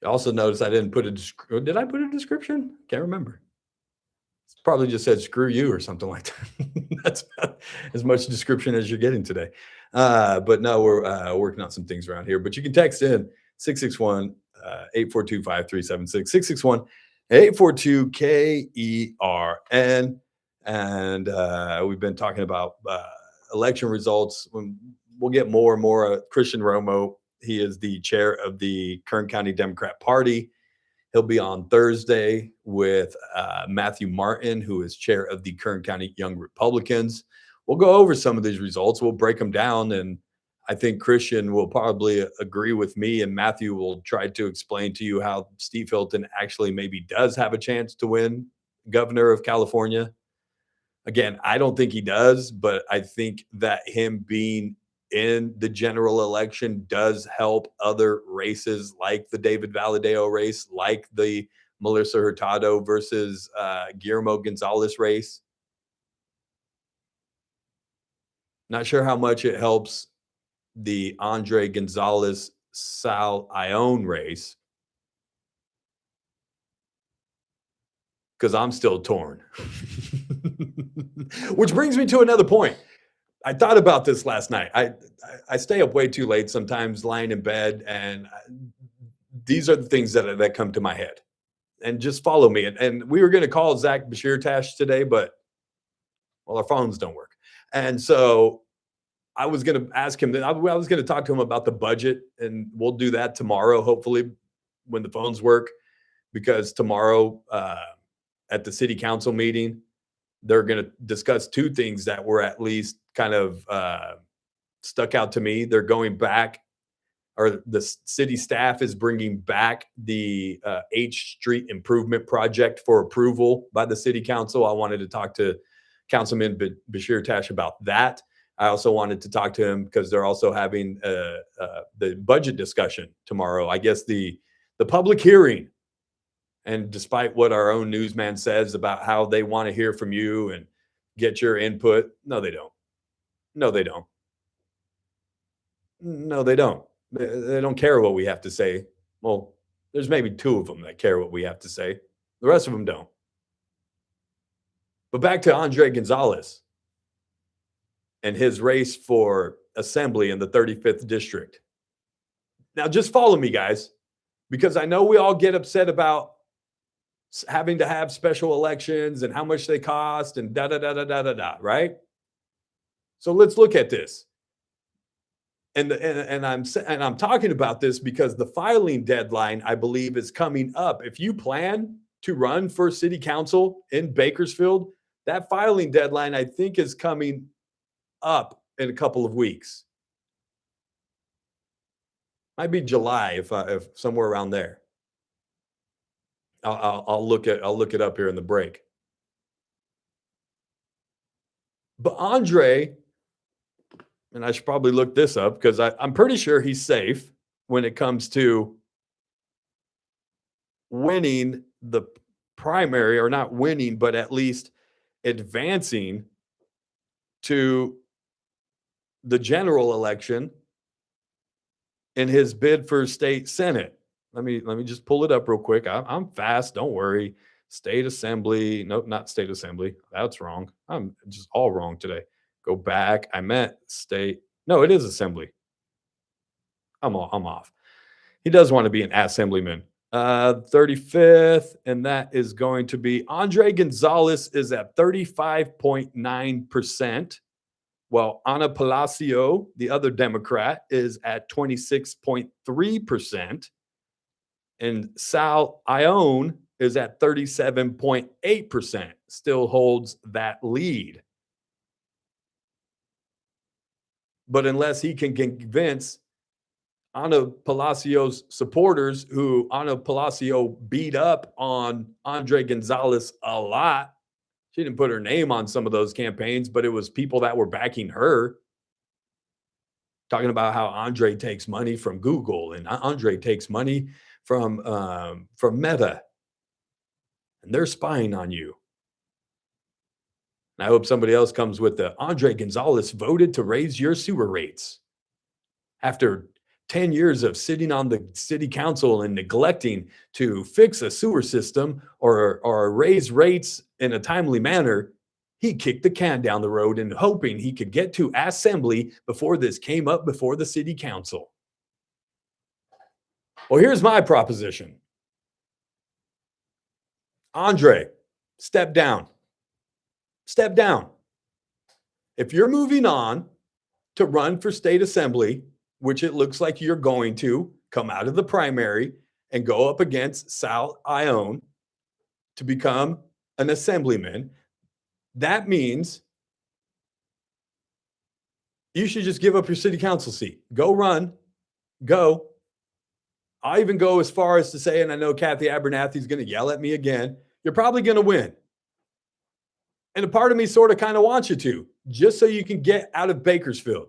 You also notice I didn't put did I put a description? Can't remember. It's probably just said screw you or something like that. That's about as much description as you're getting today. But no, we're working on some things around here. But you can text in 661-842-5376, 661-842-KERN. And we've been talking about election results. We'll get more and more. Christian Romo, he is the chair of the Kern County Democrat Party. He'll be on Thursday with Matthew Martin, who is chair of the Kern County Young Republicans. We'll go over some of these results. We'll break them down. And I think Christian will probably agree with me, and Matthew will try to explain to you how Steve Hilton actually maybe does have a chance to win governor of California. Again, I don't think he does, but I think that him being in the general election does help other races like the David Valadao race, like the Melissa Hurtado versus Guillermo Gonzalez race. Not sure how much it helps the Andre Gonzalez Sal Ione race, because I'm still torn. Which brings me to another point. I thought about this last night. I stay up way too late sometimes, lying in bed, and these are the things that come to my head. And just follow me. And we were going to call Zach Bashir-Tash today, but well, our phones don't work. And so I was going to ask him, I was going to talk to him about the budget, and we'll do that tomorrow, hopefully, when the phones work, because tomorrow at the city council meeting, they're going to discuss two things that were at least kind of stuck out to me. They're going back, or the city staff is bringing back the H Street improvement project for approval by the city council. I wanted to talk to Councilman Bashir-Tash about that. I also wanted to talk to him because they're also having the budget discussion tomorrow. I guess the public hearing. And despite what our own newsman says about how they want to hear from you and get your input, no, they don't. No, they don't. No, they don't. They don't care what we have to say. Well, there's maybe 2 of them that care what we have to say. The rest of them don't. But back to Andre Gonzalez and his race for assembly in the 35th district. Now, just follow me, guys, because I know we all get upset about having to have special elections and how much they cost and da-da-da-da-da-da-da, right? So let's look at this. And I'm talking about this because the filing deadline, I believe, is coming up. If you plan to run for city council in Bakersfield, that filing deadline, I think, is coming up in a couple of weeks. Might be July, if somewhere around there. I'll look it up here in the break. But Andre, and I should probably look this up because I'm pretty sure he's safe when it comes to winning the primary, or not winning, but at least advancing to the general election in his bid for state senate. Let me just pull it up real quick. I'm fast. Don't worry. State assembly. Nope, not state assembly. That's wrong. I'm just all wrong today. Go back. I meant state. No, it is assembly. I'm off. He does want to be an assemblyman. 35th, and that is going to be Andre Gonzalez is at 35.9%. Well, Ana Palacio, the other Democrat, is at 26.3%. And Sal Ione is at 37.8%, still holds that lead. But unless he can convince Ana Palacio's supporters, who Ana Palacio beat up on Andre Gonzalez a lot. She didn't put her name on some of those campaigns, but it was people that were backing her, talking about how Andre takes money from Google and Andre takes money from Meta, and they're spying on you. And I hope somebody else comes with the Andre Gonzalez voted to raise your sewer rates after 10 years of sitting on the city council and neglecting to fix a sewer system or raise rates in a timely manner. He kicked the can down the road and hoping he could get to assembly before this came up before the city council. Well, here's my proposition. Andre, step down. Step down. If you're moving on to run for state assembly, which it looks like you're going to come out of the primary and go up against Sal Ione to become an assemblyman, that means you should just give up your city council seat. Go run. Go. I'll even go as far as to say, and I know Kathy Abernathy's going to yell at me again, you're probably going to win. And a part of me sort of kind of wants you to, just so you can get out of Bakersfield.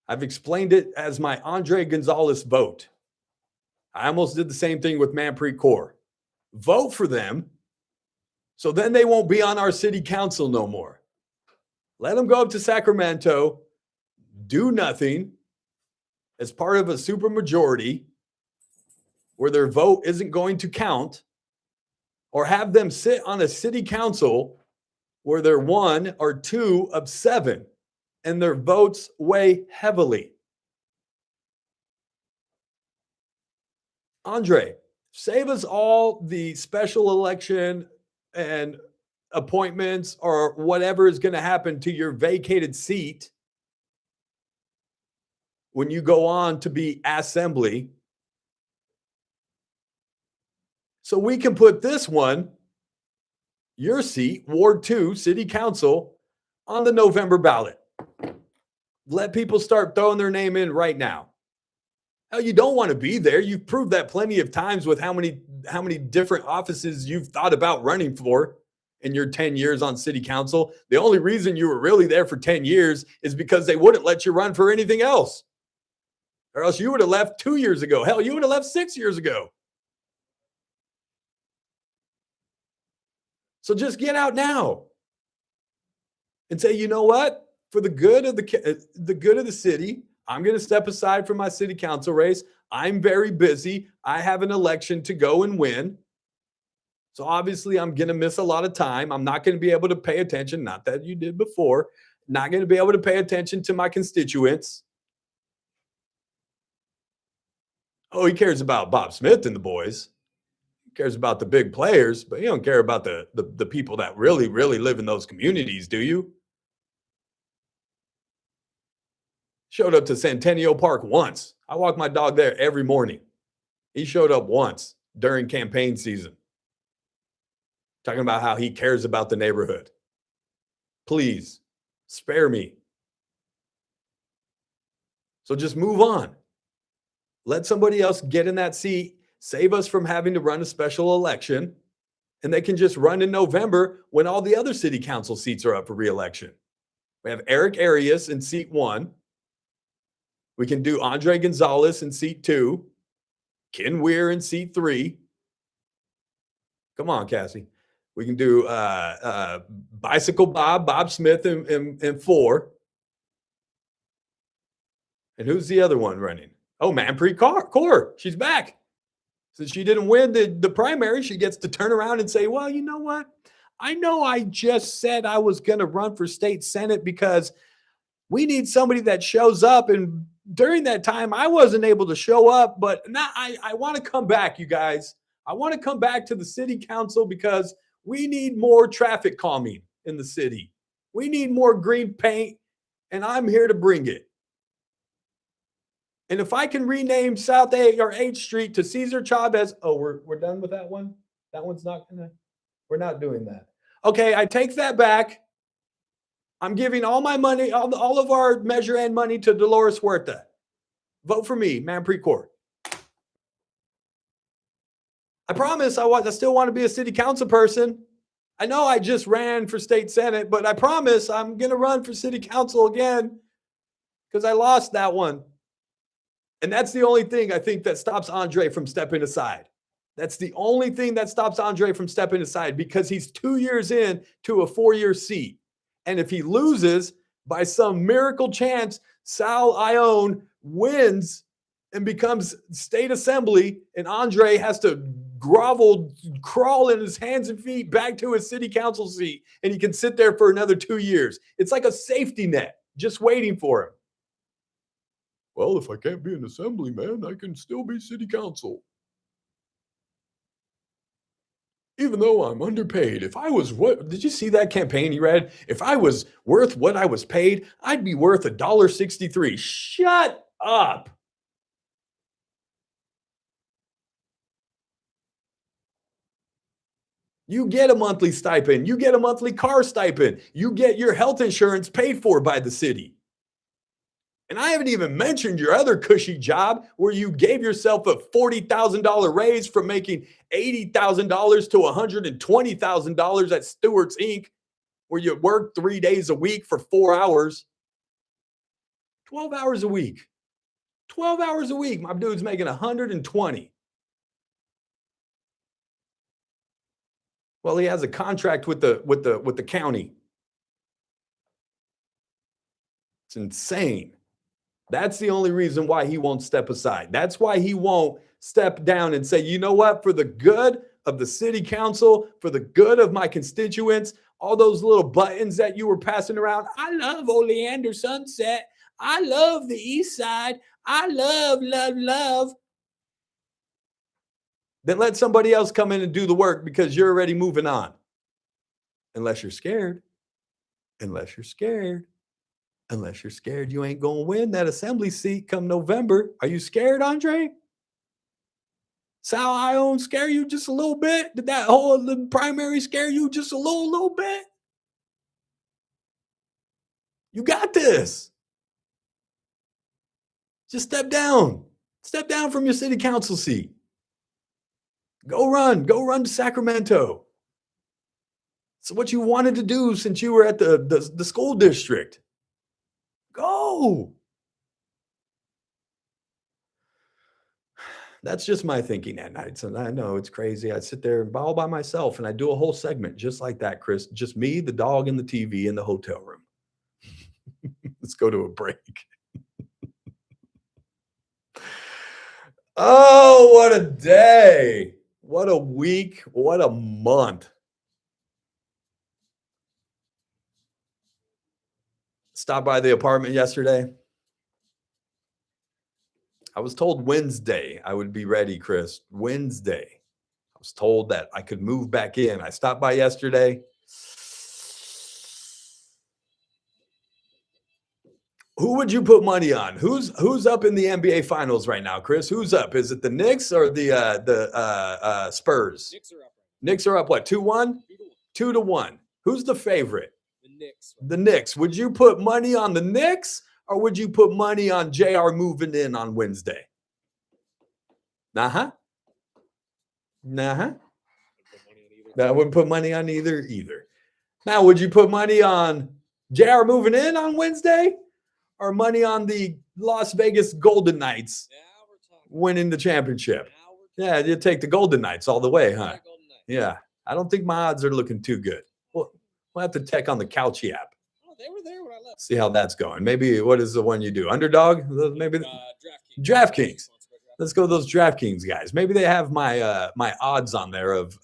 I've explained it as my Andre Gonzalez vote. I almost did the same thing with Manpreet Kaur. Vote for them, so then they won't be on our city council no more. Let them go up to Sacramento, do nothing as part of a supermajority where their vote isn't going to count, or have them sit on a city council where they're 1 or 2 of 7 and their votes weigh heavily. Andre, save us all the special election and appointments or whatever is going to happen to your vacated seat when you go on to be assembly. So we can put this one, your seat, Ward 2, City Council, on the November ballot. Let people start throwing their name in right now. Hell, you don't want to be there. You've proved that plenty of times with how many different offices you've thought about running for in your 10 years on city council. The only reason you were really there for 10 years is because they wouldn't let you run for anything else. Or else you would have left 2 years ago. Hell, you would have left 6 years ago. So just get out now and say, you know what? For the good of the city, I'm going to step aside from my city council race. I'm very busy. I have an election to go and win. So obviously I'm going to miss a lot of time. I'm not going to be able to pay attention. Not that you did before. Not going to be able to pay attention to my constituents. Oh, he cares about Bob Smith and the boys. He cares about the big players, but you don't care about the people that really, really live in those communities, do you? Showed up to Centennial Park once. I walk my dog there every morning. He showed up once during campaign season, talking about how he cares about the neighborhood. Please, spare me. So just move on. Let somebody else get in that seat, save us from having to run a special election, and they can just run in November when all the other city council seats are up for re-election. We have Eric Arias in seat 1. We can do Andre Gonzalez in seat 2, Ken Weir in seat 3. Come on, Cassie. We can do Bicycle Bob Smith in 4. And who's the other one running? Oh, Manpreet Kaur. She's back. Since she didn't win the primary, she gets to turn around and say, well, you know what? I know I just said I was going to run for state senate because we need somebody that shows up. And during that time, I wasn't able to show up, but now I want to come back, you guys. I want to come back to the city council because we need more traffic calming in the city. We need more green paint, and I'm here to bring it. And if I can rename South 8th Street to Cesar Chavez, we're done with that one? That one's not gonna, we're not doing that. Okay, I take that back. I'm giving all my money, all of our Measure N money to Dolores Huerta. Vote for me, Manpreet Kaur. I promise I still want to be a city council person. I know I just ran for state senate, but I promise I'm going to run for city council again because I lost that one. And that's the only thing I think that stops Andre from stepping aside. That's the only thing that stops Andre from stepping aside because he's 2 years in to a 4-year seat. And if he loses by some miracle chance, Sal Ione wins and becomes state assembly, and Andre has to crawl in his hands and feet back to his city council seat, and he can sit there for another 2 years. It's like a safety net just waiting for him. Well, if I can't be an assemblyman, I can still be city council. Even though I'm underpaid, if I was did you see that campaign he read? If I was worth what I was paid, I'd be worth $1.63. Shut up. You get a monthly stipend. You get a monthly car stipend. You get your health insurance paid for by the city. And I haven't even mentioned your other cushy job where you gave yourself a $40,000 raise from making $80,000 to $120,000 at Stewart's Inc., where you work 3 days a week for 4 hours. 12 hours a week. 12 hours a week. My dude's making 120. Well, he has a contract with the county. It's insane. That's the only reason why he won't step aside. That's why he won't step down and say, you know what, for the good of the city council, for the good of my constituents, all those little buttons that you were passing around. I love Oleander Sunset. I love the East Side. I love. Then let somebody else come in and do the work because you're already moving on. Unless you're scared. Unless you're scared. Unless you're scared you ain't going to win that assembly seat come November. Are you scared, Andre? Sal Ione scare you just a little bit? Did that whole primary scare you just a little bit? You got this. Just step down. Step down from your city council seat. Go run to Sacramento. It's what you wanted to do since you were at the school district. Go. That's just my thinking at night. So I know it's crazy. I sit there all by myself and I do a whole segment just like that, Chris. Just me, the dog, and the TV in the hotel room. Let's go to a break. Oh, what a day. What a week. What a month. Stopped by the apartment yesterday. I was told Wednesday I would be ready, Chris. Wednesday. I was told that I could move back in. I stopped by yesterday. Who would you put money on? Who's up in the NBA Finals right now, Chris? Who's up? Is it the Knicks or the Spurs? Knicks are up what? 2-1? 2-1. Who's the favorite? The Knicks. Would you put money on the Knicks or would you put money on JR moving in on Wednesday? I wouldn't put money on either. Now, would you put money on JR moving in on Wednesday or money on the Las Vegas Golden Knights winning the championship? Yeah, you take the Golden Knights all the way, huh? Yeah. I don't think my odds are looking too good. We'll have to check on the Couchy app. Oh, they were there when I left. See how that's going. Maybe what is the one you do? Underdog? Maybe DraftKings. Let's go those DraftKings guys. Maybe they have my my odds on there of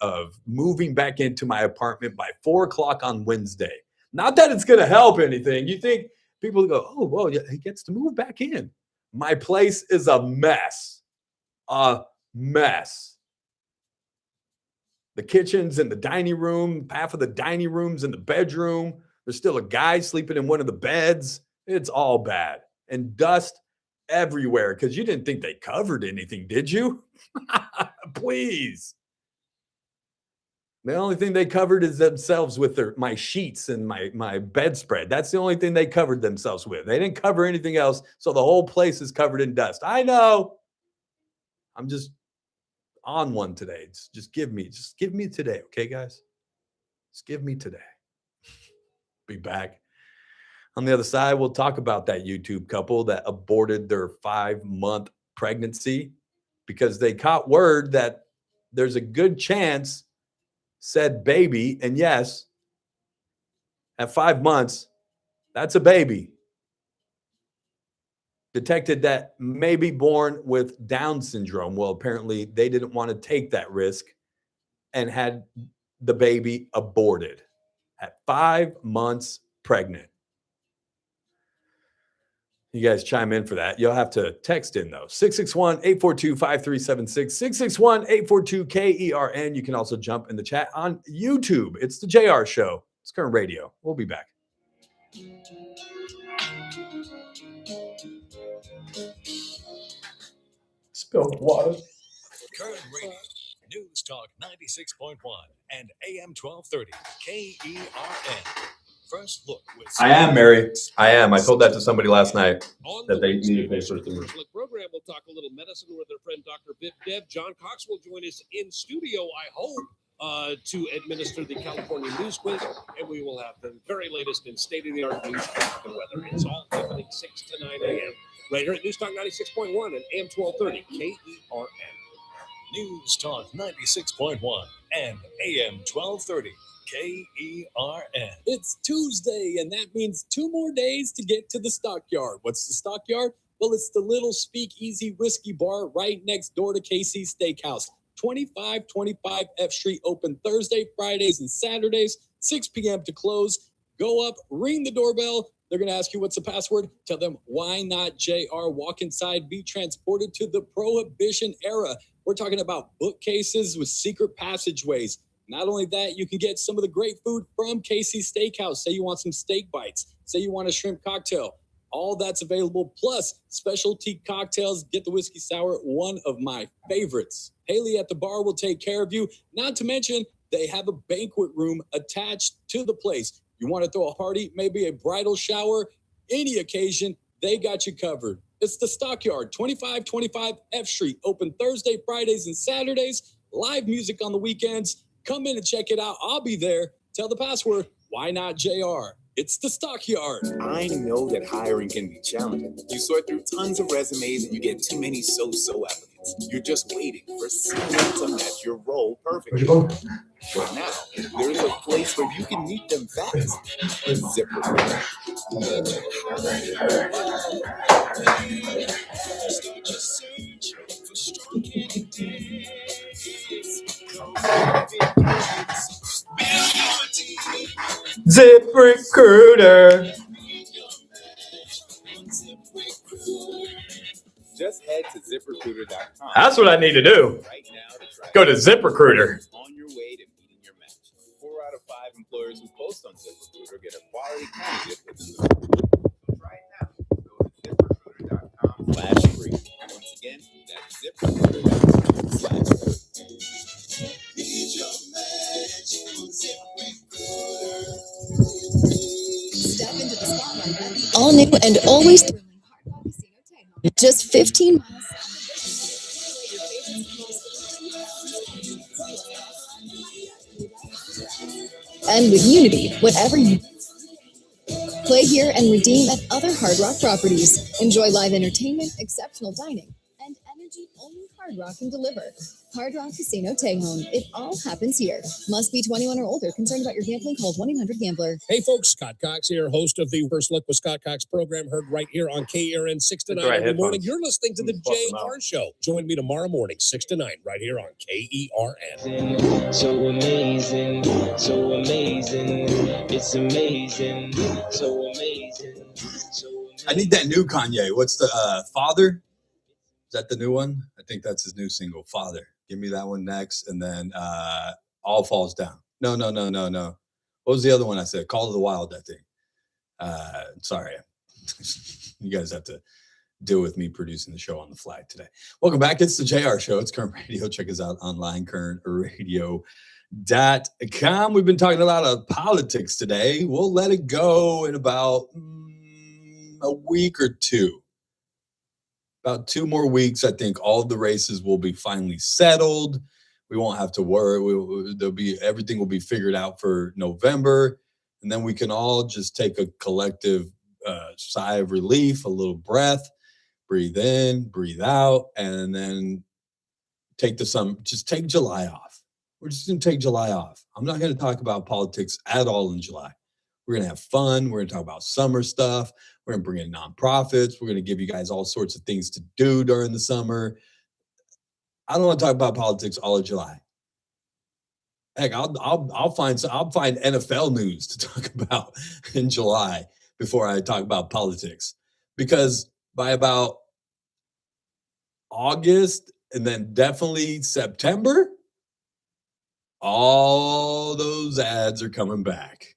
moving back into my apartment by 4:00 on Wednesday. Not that it's going to help anything. You think people go, oh, well, yeah, he gets to move back in. My place is a mess. A mess. The kitchen's in the dining room, half of the dining room's in the bedroom. There's still a guy sleeping in one of the beds. It's all bad. And dust everywhere because you didn't think they covered anything, did you? Please. The only thing they covered is themselves with my sheets and my bedspread. That's the only thing they covered themselves with. They didn't cover anything else, so the whole place is covered in dust. I know. I'm just on one today. Just give me today, okay, guys? Just give me today. Be back. On the other side, we'll talk about that YouTube couple that aborted their 5-month pregnancy because they caught word that there's a good chance said baby, and yes, at 5 months, that's a baby, detected that may be born with Down syndrome. Well, apparently they didn't want to take that risk and had the baby aborted at 5 months pregnant. You guys chime in for that. You'll have to text in, though. 661-842-5376, 661-842-KERN. You can also jump in the chat on YouTube. It's the JR Show. It's Current Radio. We'll be back. Spilled water. Current Radio, News Talk 96.1 and AM 1230, KERN. First look with I am, Mary. I am. I told that to somebody last night that they needed to pay for the First Look program, we'll talk a little medicine with our friend Dr. Bip Deb. John Cox will join us in studio, I hope, to administer the California News Quiz, and we will have the very latest in state-of-the-art news, traffic, and weather. It's all happening 6 to 9 a.m. right here at News Talk 96.1 and AM 1230 KERN. News Talk 96.1 and AM 1230 KERN. It's Tuesday, and that means 2 more days to get to the Stockyard. What's the Stockyard? Well, it's the little speakeasy whiskey bar right next door to KC Steakhouse. 2525 F Street, open Thursday, Fridays, and Saturdays, 6 p.m. to close. Go up, ring the doorbell. They're going to ask you what's the password. Tell them, why not JR? Walk inside, be transported to the Prohibition era. We're talking about bookcases with secret passageways. Not only that, you can get some of the great food from KC Steakhouse. Say you want some steak bites. Say you want a shrimp cocktail. All that's available, plus specialty cocktails. Get the whiskey sour, one of my favorites. Haley at the bar will take care of you. Not to mention, they have a banquet room attached to the place. You want to throw a party, maybe a bridal shower, any occasion, they got you covered. It's the Stockyard, 2525 F Street, open Thursday, Fridays, and Saturdays. Live music on the weekends. Come in and check it out. I'll be there. Tell the password, why not JR? It's the Stockyard. I know that hiring can be challenging. You sort through tons of resumes and you get too many so-so applicants. You're just waiting for someone to match your role perfectly. But now, there's a place where you can meet them fast. ZipRecruiter. ZipRecruiter. Just head to ZipRecruiter.com. That's what I need to do. Right now to try Go to ZipRecruiter. on your way to meeting your match. 4 out of 5 employers who post on ZipRecruiter get a quality candidate within the right now. Go to ZipRecruiter.com/free. Once again, that's ZipRecruiter.com/free. Step into the spotlight at the all new and always thrilling Hard Rock Casino Tejon. Just 15 miles. And with Unity, whatever you play here and redeem at other Hard Rock properties. Enjoy live entertainment, exceptional dining, and energy only Hard Rock can deliver. Hard Rock Casino Tejon. It all happens here. Must be 21 or older. Concerned about your gambling? Call 1-800-GAMBLER. Hey folks, Scott Cox here, host of the First Look with Scott Cox program, heard right here on KRN 6 to 9 Right, every morning. headphones. You're listening to the Swap them out. JR Show. Join me tomorrow morning, 6 to 9, right here on KERN. So amazing, so amazing, it's amazing, so amazing, so amazing. I need that new Kanye. What's the Father? Is that the new one? I think that's his new single, Father. Give me that one next, and then All Falls Down. No. What was the other one I said? Call of the Wild, I think. Sorry. You guys have to deal with me producing the show on the fly today. Welcome back. It's the JR Show. It's Current Radio. Check us out online, currentradio.com. We've been talking a lot of politics today. We'll let it go in about a week or two. About 2 more weeks, I think all of the races will be finally settled. We won't have to worry. Everything will be figured out for November. And then we can all just take a collective sigh of relief, a little breath, breathe in, breathe out, and then just take July off. We're just going to take July off. I'm not going to talk about politics at all in July. We're going to have fun. We're going to talk about summer stuff. We're going to bring in nonprofits. We're going to give you guys all sorts of things to do during the summer. I don't want to talk about politics all of July. Heck, I'll find NFL news to talk about in July before I talk about politics, because by about August and then definitely September, all those ads are coming back.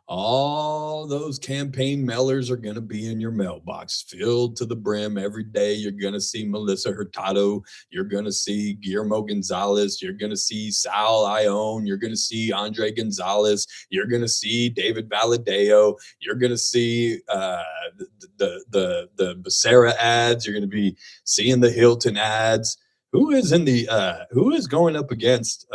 All those campaign mailers are going to be in your mailbox, filled to the brim every day. You're going to see Melissa Hurtado. You're going to see Guillermo Gonzalez. You're going to see Sal Ione. You're going to see Andre Gonzalez. You're going to see David Valadeo. You're going to see the Becerra ads. You're going to be seeing the Hilton ads. Who is going up against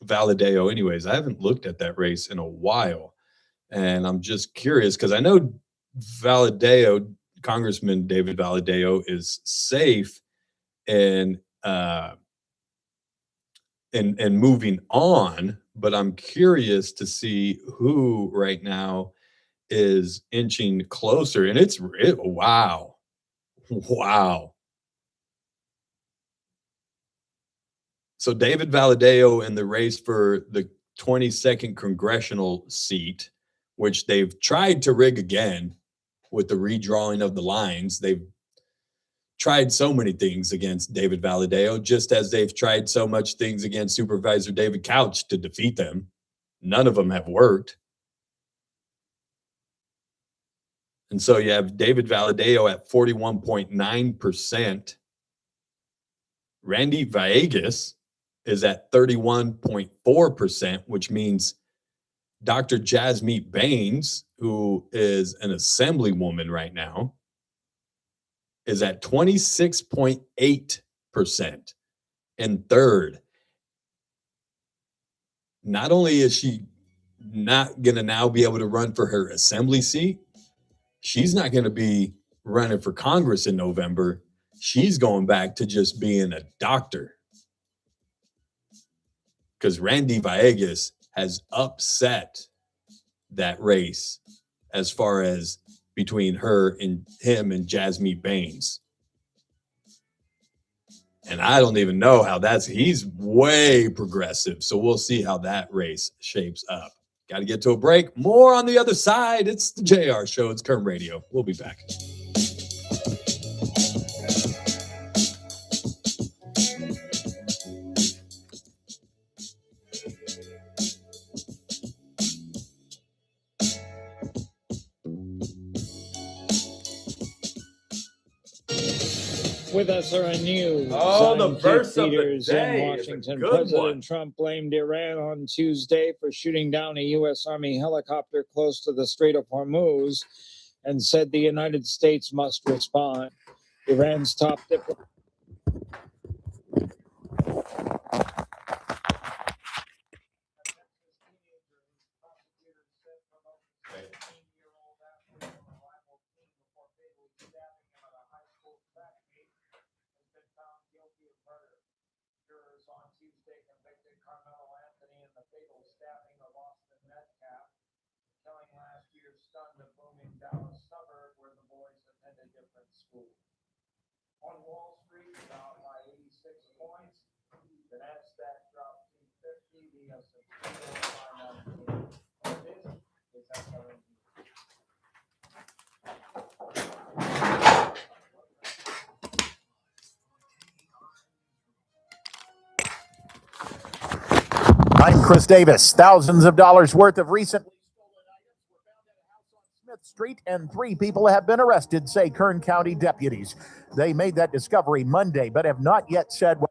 Valadeo anyways? I haven't looked at that race in a while, and I'm just curious because I know Valadeo, Congressman David Valadeo, is safe and moving on, but I'm curious to see who right now is inching closer. And wow. So David Valadeo in the race for the 22nd congressional seat, which they've tried to rig again with the redrawing of the lines. They've tried so many things against David Valadeo, just as they've tried so much things against Supervisor David Couch to defeat them. None of them have worked. And so you have David Valadeo at 41.9%. Randy Villegas is at 31.4%, which means Dr. Jasmeet Bains, who is an assemblywoman right now, is at 26.8% in third. Not only is she not going to now be able to run for her assembly seat, she's not going to be running for Congress in November. She's going back to just being a doctor, because Randy Villegas has upset that race as far as between him and Jasmeet Bains. And I don't even know how he's way progressive. So we'll see how that race shapes up. Got to get to a break. More on the other side. It's the JR Show. It's Current Radio. We'll be back. With us are a news. Oh, the verse of the Peters day in is a Washington. good President one. Trump blamed Iran on Tuesday for shooting down a U.S. Army helicopter close to the Strait of Hormuz and said the United States must respond. Iran's top diplomat. On Wall Street, down by 86 points. The NASDAQ dropped 250. The S&P 500. This is SRN. I'm Chris Davis. Thousands of dollars worth of recently stolen items were found at a house on Smith Street, and 3 people have been arrested, say Kern County deputies. They made that discovery Monday, but have not yet said what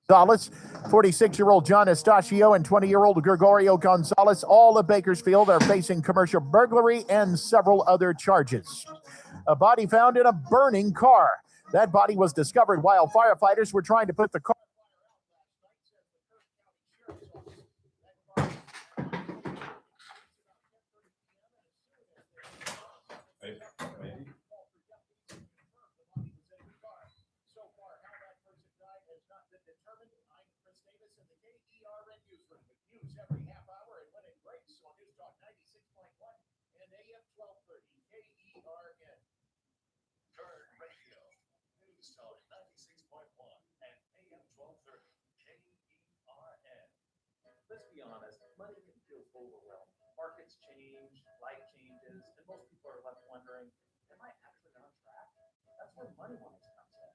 Gonzalez, 46-year-old John Estacio, and 20-year-old Gregorio Gonzalez, all of Bakersfield, are facing commercial burglary and several other charges. A body found in a burning car. That body was discovered while firefighters were trying to put the car every half hour and when it breaks on News Talk 96.1 and AM 1230 KERN. Kern Radio, News Talk 96.1 and AM 1230 KERN. Let's be honest, money can feel overwhelming. Markets change, life changes, and most people are left wondering, am I actually on track? That's where money wise comes in.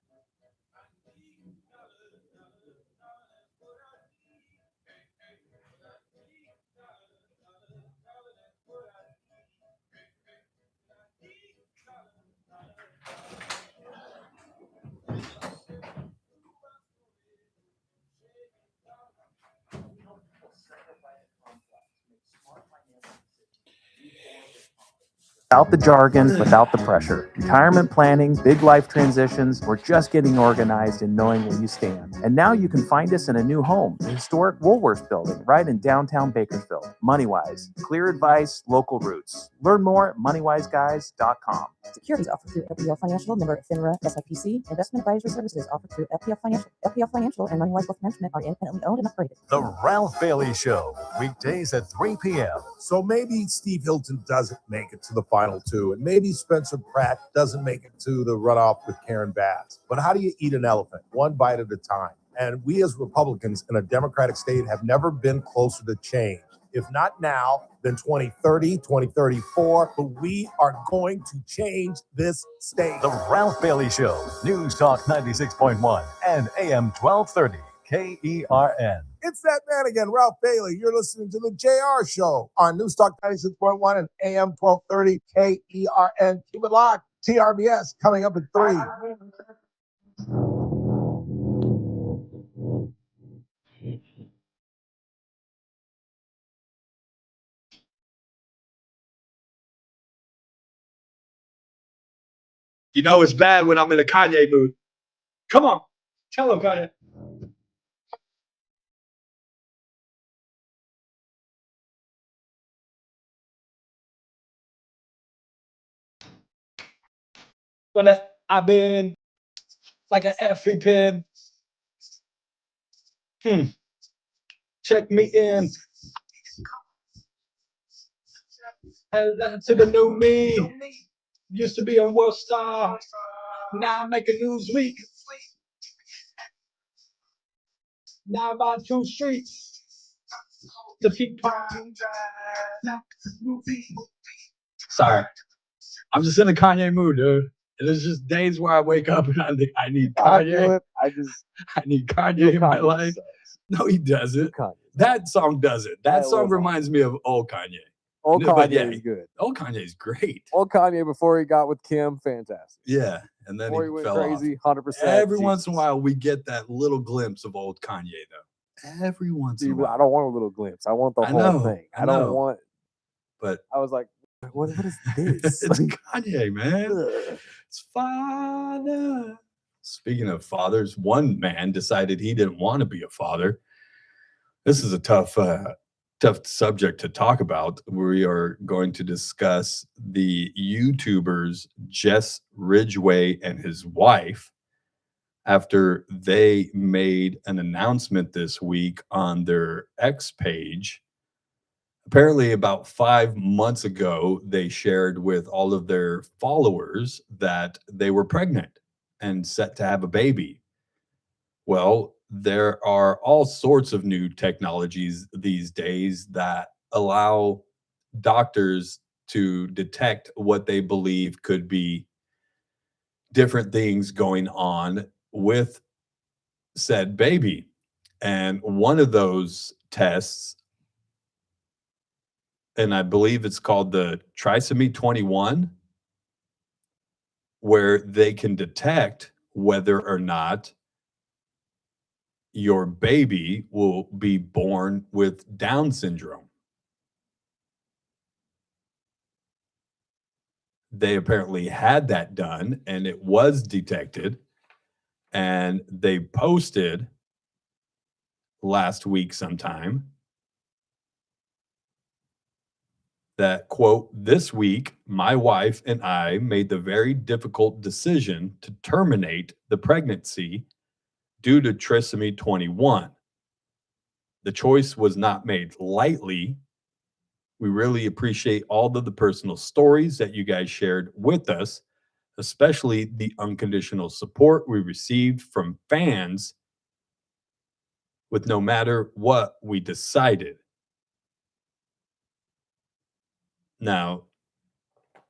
Without the jargon, without the pressure. Retirement planning, big life transitions, or just getting organized and knowing where you stand. And now you can find us in a new home, the historic Woolworths building, right in downtown Bakersfield. MoneyWise, clear advice, local roots. Learn more at moneywiseguys.com. Securities offered through LPL Financial, member FINRA, SIPC. Investment advisory services offered through LPL Financial. LPL Financial and MoneyWise Wealth Management are independently owned and operated. The Ralph Bailey Show, weekdays at 3 p.m. So maybe Steve Hilton doesn't make it to the final 2, and maybe Spencer Pratt doesn't make it to the runoff with Karen Bass. But how do you eat an elephant? One bite at a time. And we as Republicans in a Democratic state have never been closer to change. If not now, then 2030, 2034, but we are going to change this state. The Ralph Bailey Show, News Talk 96.1 and AM 1230 KERN. It's that man again, Ralph Bailey. You're listening to the JR Show on News Talk 96.1 and AM 1230 KERN. Keep it locked. TRBS coming up at 3. You know it's bad when I'm in a Kanye mood. Come on. Tell him, Kanye. I've been like an effing pin. Check me in. To the new me. Used to be a world star. Now I make a Newsweek. Now I'm on 2 streets. The people. Sorry. I'm just in a Kanye mood, dude. There's just days where I wake up and I think I need Kanye. I need Kanye in my life. No, he doesn't. That song doesn't. That song reminds me of old Kanye. Old But Kanye yeah, is good. Old Kanye's great. Old Kanye before he got with Kim, fantastic. Yeah, and then Before he he went fell crazy, off. 100%. Every once in a while, we get that little glimpse of old Kanye, though. Every once in a while. I don't want a little glimpse. I want the I whole know, thing. I I don't know. want. But I was like, what is this? it's Kanye, man. It's father. Speaking of fathers, one man decided he didn't want to be a father. This is a tough subject to talk about. We are going to discuss the YouTubers Jess Ridgway and his wife after they made an announcement this week on their X page. Apparently, about 5 months ago, they shared with all of their followers that they were pregnant and set to have a baby. Well, there are all sorts of new technologies these days that allow doctors to detect what they believe could be different things going on with said baby. And one of those tests, and I believe it's called the trisomy 21, where they can detect whether or not your baby will be born with Down syndrome. They apparently had that done, and it was detected, and they posted last week sometime that, quote, "This week, my wife and I made the very difficult decision to terminate the pregnancy due to trisomy 21. The choice was not made lightly. We really appreciate all of the personal stories that you guys shared with us, especially the unconditional support we received from fans with no matter what we decided." Now,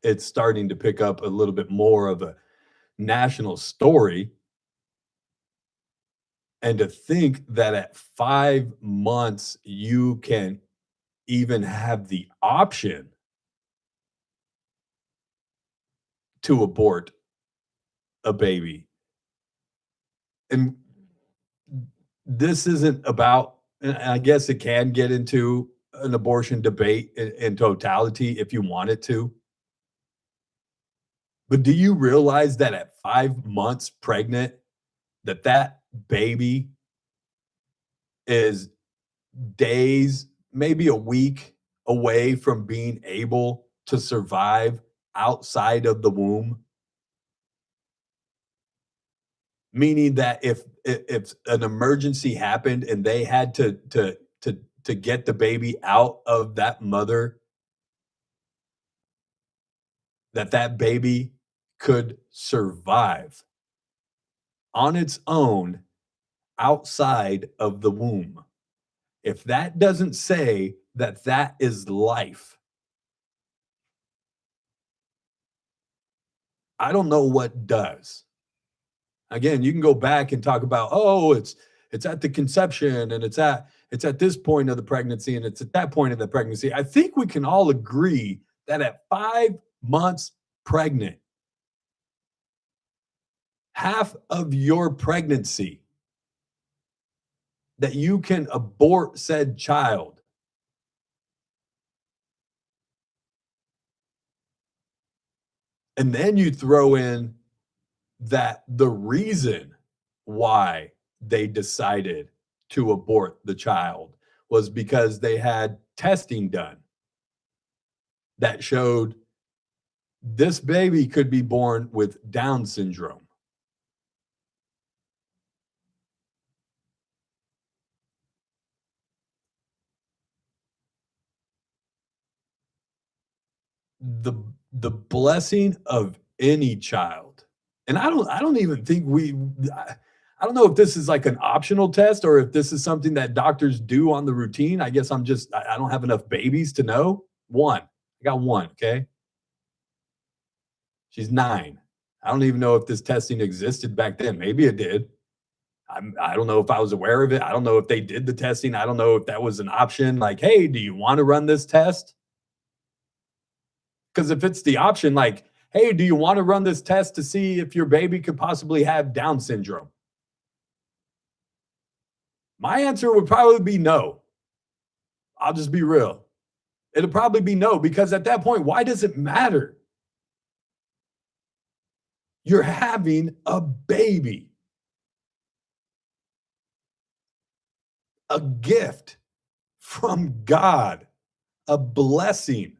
it's starting to pick up a little bit more of a national story. And to think that at 5 months, you can even have the option to abort a baby. And this isn't about, and I guess it can get into an abortion debate in totality if you want it to. But do you realize that at 5 months pregnant, that baby is days, maybe a week away from being able to survive outside of the womb? Meaning that if an emergency happened and they had to get the baby out of that mother, that baby could survive on its own outside of the womb. If that doesn't say that that is life, I don't know what does. Again, you can go back and talk about, oh, it's at the conception, and it's at this point of the pregnancy, and it's at that point of the pregnancy. I think we can all agree that at 5 months pregnant, half of your pregnancy, that you can abort said child. And then you throw in that the reason why they decided to abort the child was because they had testing done that showed this baby could be born with Down syndrome. The blessing of any child. And I don't even think I don't know if this is like an optional test or if this is something that doctors do on the routine. I guess I don't have enough babies to know. I got one, okay? She's 9. I don't even know if this testing existed back then. Maybe it did. I don't know if I was aware of it. I don't know if they did the testing. I don't know if that was an option. Like, hey, do you want to run this test? Because if it's the option, like, hey, do you want to run this test to see if your baby could possibly have Down syndrome? My answer would probably be no. I'll just be real. It'll probably be no, because at that point, why does it matter? You're having a baby. A gift from God. A blessing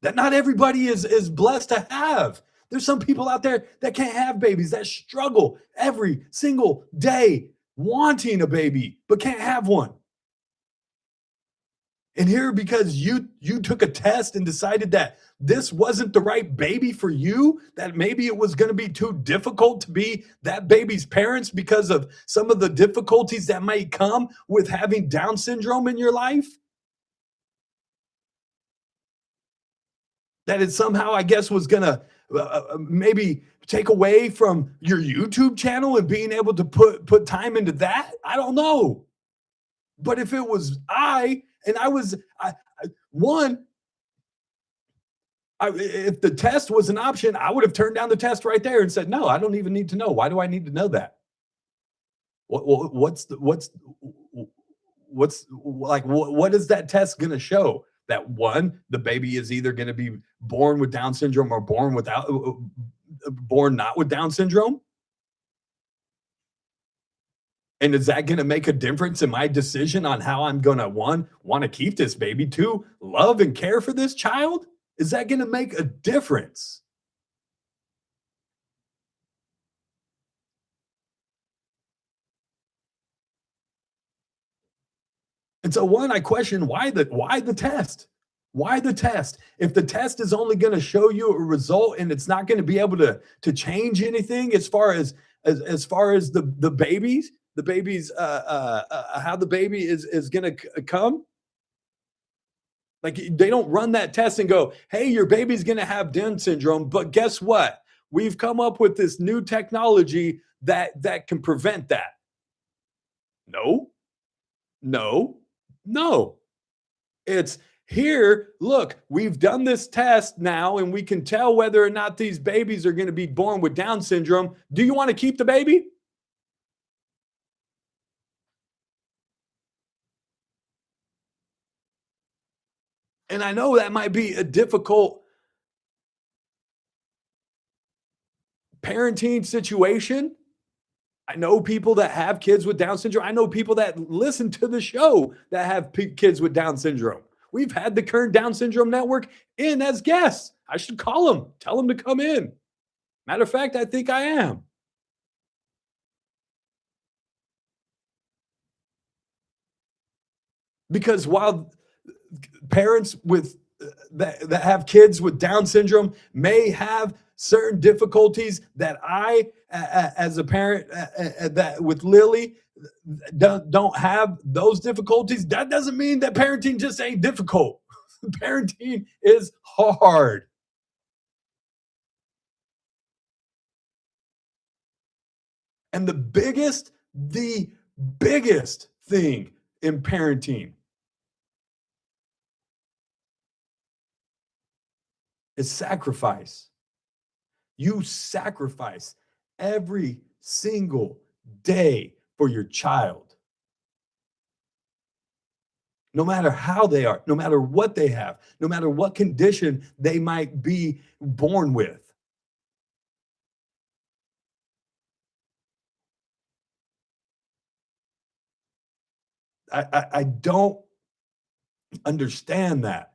that not everybody is blessed to have. There's some people out there that can't have babies, that struggle every single day wanting a baby, but can't have one. And here, because you took a test and decided that this wasn't the right baby for you, that maybe it was going to be too difficult to be that baby's parents because of some of the difficulties that might come with having Down syndrome in your life, that it somehow, I guess, was going to maybe take away from your YouTube channel and being able to put time into that. I don't know. But if it was if the test was an option, I would have turned down the test right there and said, no, I don't even need to know. Why do I need to know that? What is that test going to show? That one, the baby is either going to be born with Down syndrome or born not with Down syndrome? And is that going to make a difference in my decision on how I'm going to, one, want to keep this baby, two, love and care for this child? Is that going to make a difference? And so one, I question why the test? Why the test? If the test is only going to show you a result and it's not going to be able to change anything as far as the babies, how the baby is going to come. Like, they don't run that test and go, hey, your baby's going to have Down syndrome, but guess what? We've come up with this new technology that can prevent that. No. It's here. Look, we've done this test now, and we can tell whether or not these babies are going to be born with Down syndrome. Do you want to keep the baby? And I know that might be a difficult parenting situation. I know people that have kids with Down syndrome. I know people that listen to the show that have kids with Down syndrome. We've had the current Down Syndrome Network in as guests. I should call them, tell them to come in. Matter of fact, I think I am. Because while parents that have kids with Down syndrome may have certain difficulties that I, as a parent that with Lily, don't have those difficulties, that doesn't mean that parenting just ain't difficult. Parenting is hard. And the biggest thing in parenting is sacrifice. You sacrifice every single day for your child. No matter how they are, no matter what they have, no matter what condition they might be born with. I don't understand that.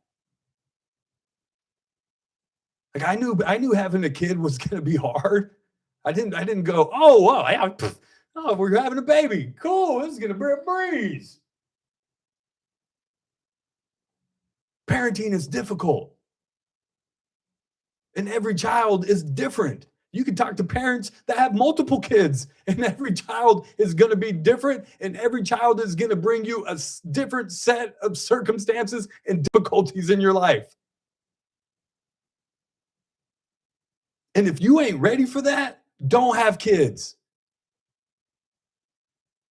Like, I knew having a kid was going to be hard. I didn't go, oh, well, yeah, we're having a baby. Cool. This is going to be a breeze. Parenting is difficult. And every child is different. You can talk to parents that have multiple kids, and every child is going to be different, and every child is going to bring you a different set of circumstances and difficulties in your life. And if you ain't ready for that, don't have kids.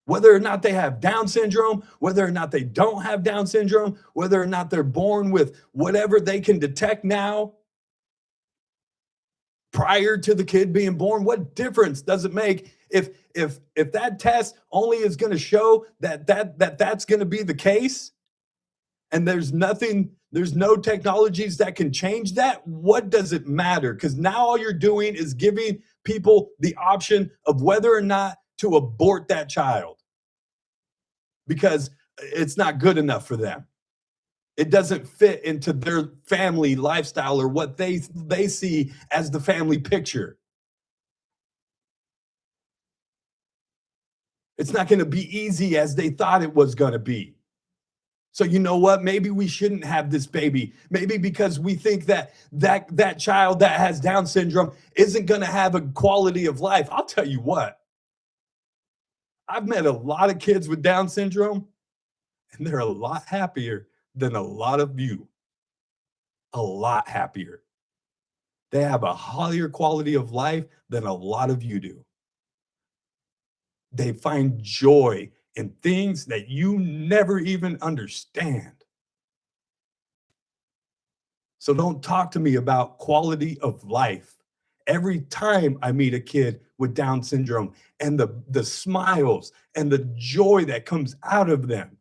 Whether or not they have Down syndrome, whether or not they don't have Down syndrome, whether or not they're born with whatever they can detect now, prior to the kid being born, what difference does it make if that test only is going to show that's going to be the case, and there's no technologies that can change that? What does it matter? Because now all you're doing is giving people the option of whether or not to abort that child because it's not good enough for them. It doesn't fit into their family lifestyle or what they see as the family picture. It's not going to be easy as they thought it was going to be. So you know what? Maybe we shouldn't have this baby. Maybe because we think that child that has Down syndrome isn't going to have a quality of life. I'll tell you what. I've met a lot of kids with Down syndrome, and they're a lot happier than a lot of you. A lot happier. They have a higher quality of life than a lot of you do. They find joy in things that you never even understand. So don't talk to me about quality of life. Every time I meet a kid with Down syndrome and the smiles and the joy that comes out of them.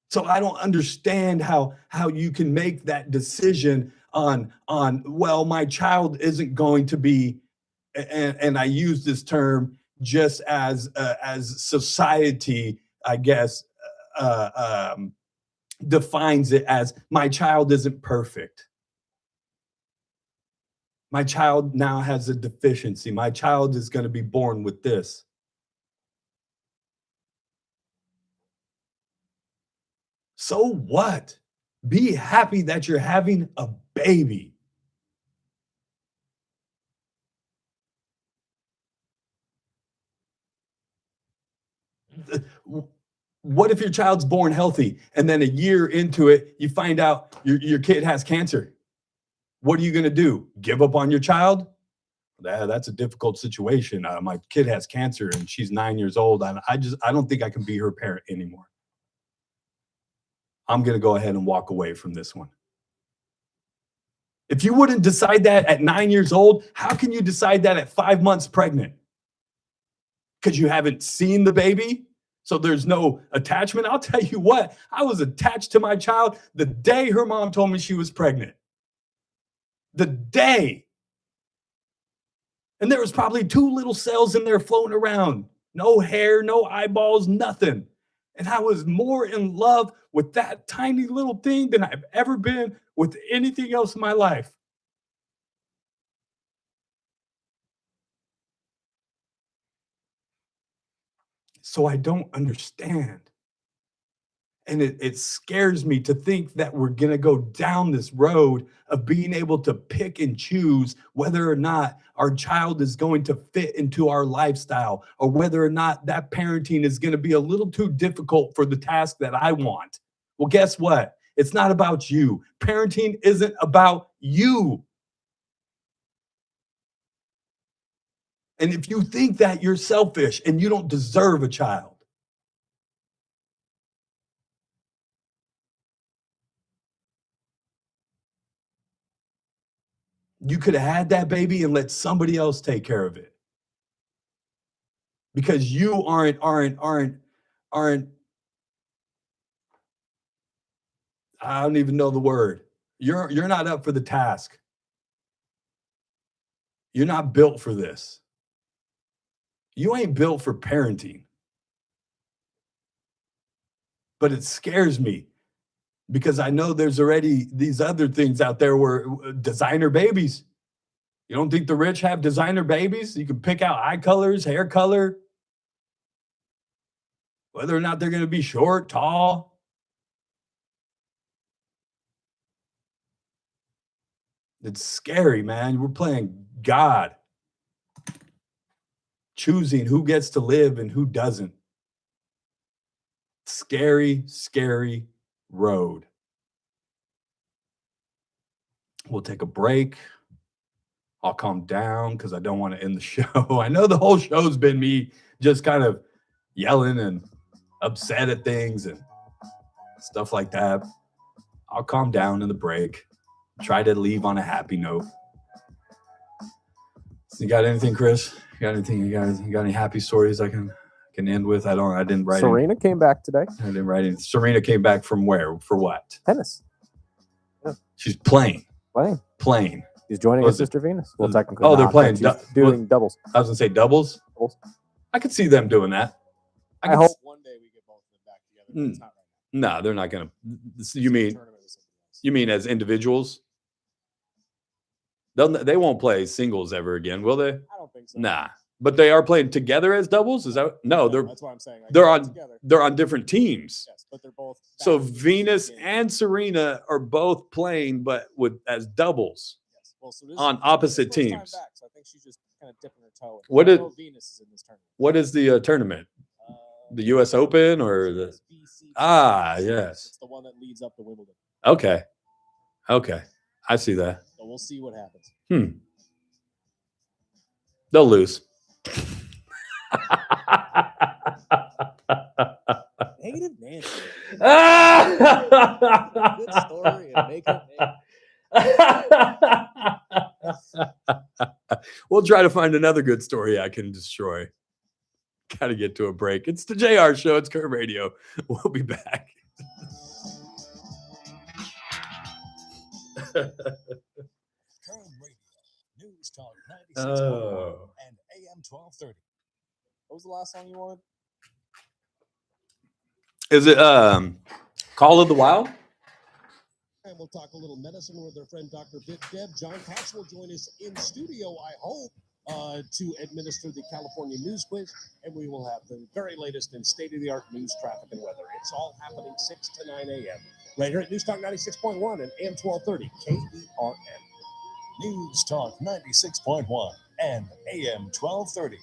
So I don't understand how you can make that decision on well, my child isn't going to be, and I use this term just as society, I guess, defines it as, my child isn't perfect. My child now has a deficiency. My child is going to be born with this. So what? Be happy that you're having a baby. What if your child's born healthy and then a year into it, you find out your kid has cancer? What are you going to do? Give up on your child? That's a difficult situation. My kid has cancer and she's 9 years old. I don't think I can be her parent anymore. I'm going to go ahead and walk away from this one. If you wouldn't decide that at 9 years old, how can you decide that at 5 months pregnant? Because you haven't seen the baby? So there's no attachment? I'll tell you what, I was attached to my child the day her mom told me she was pregnant. The day. And there was probably 2 little cells in there floating around. No hair, no eyeballs, nothing. And I was more in love with that tiny little thing than I've ever been with anything else in my life. So I don't understand. And it scares me to think that we're going to go down this road of being able to pick and choose whether or not our child is going to fit into our lifestyle, or whether or not that parenting is going to be a little too difficult for the task that I want. Well, guess what? It's not about you. Parenting isn't about you. And if you think that, you're selfish and you don't deserve a child. You could have had that baby and let somebody else take care of it. Because you aren't, I don't even know the word. You're not up for the task. You're not built for this. You ain't built for parenting. But it scares me because I know there's already these other things out there where designer babies. You don't think the rich have designer babies? You can pick out eye colors, hair color, whether or not they're going to be short, tall. It's scary, man. We're playing God, choosing who gets to live and who doesn't. Scary, scary road. We'll take a break. I'll calm down because I don't want to end the show. I know the whole show's been me just kind of yelling and upset at things and stuff like that. I'll calm down in the break. Try to leave on a happy note. So you got anything, Chris? You got anything? You got any happy stories I can end with? I didn't write. Serena came back today. I didn't write anything. Serena came back from where? For what? Tennis. Yeah. She's playing. Playing. She's joining her sister Venus. Well, technically. Oh, they're not, playing. but she's doing doubles. I was gonna say doubles. I could see them doing that. I hope one day we get both of them back together. But it's not right No, they're not gonna. You mean as individuals? They won't play singles ever again, will they? I don't think so. Nah, but they are playing together as doubles. Is that no? They're that's what I'm saying. they're on different teams. Yes, but they're both. So Venus and Serena are both playing, but as doubles. Yes. Well, so this on is opposite first time teams. Back, so I think she's just kind of dipping her toe. What I is know Venus is in this tournament? What is the tournament? The U.S. Open or the? Yes. It's the one that leads up to Wimbledon. Okay. I see that. So we'll see what happens. They'll lose. Negative Nancy. Good story and make it. We'll try to find another good story I can destroy. Got to get to a break. It's the JR Show. It's Curb Radio. We'll be back. Curb Radio, News Talk 96.1 and AM 1230. What was the last song you wanted? Is it Call of the Wild? And we'll talk a little medicine with our friend Dr. Bit Deb. John Cox will join us in studio, I hope, to administer the California News Quiz. And we will have the very latest and state-of-the-art news, traffic, and weather. It's all happening 6 to 9 a.m. right here at News Talk 96.1 and AM 1230 KERN. News Talk 96.1 and AM 1230 KERN.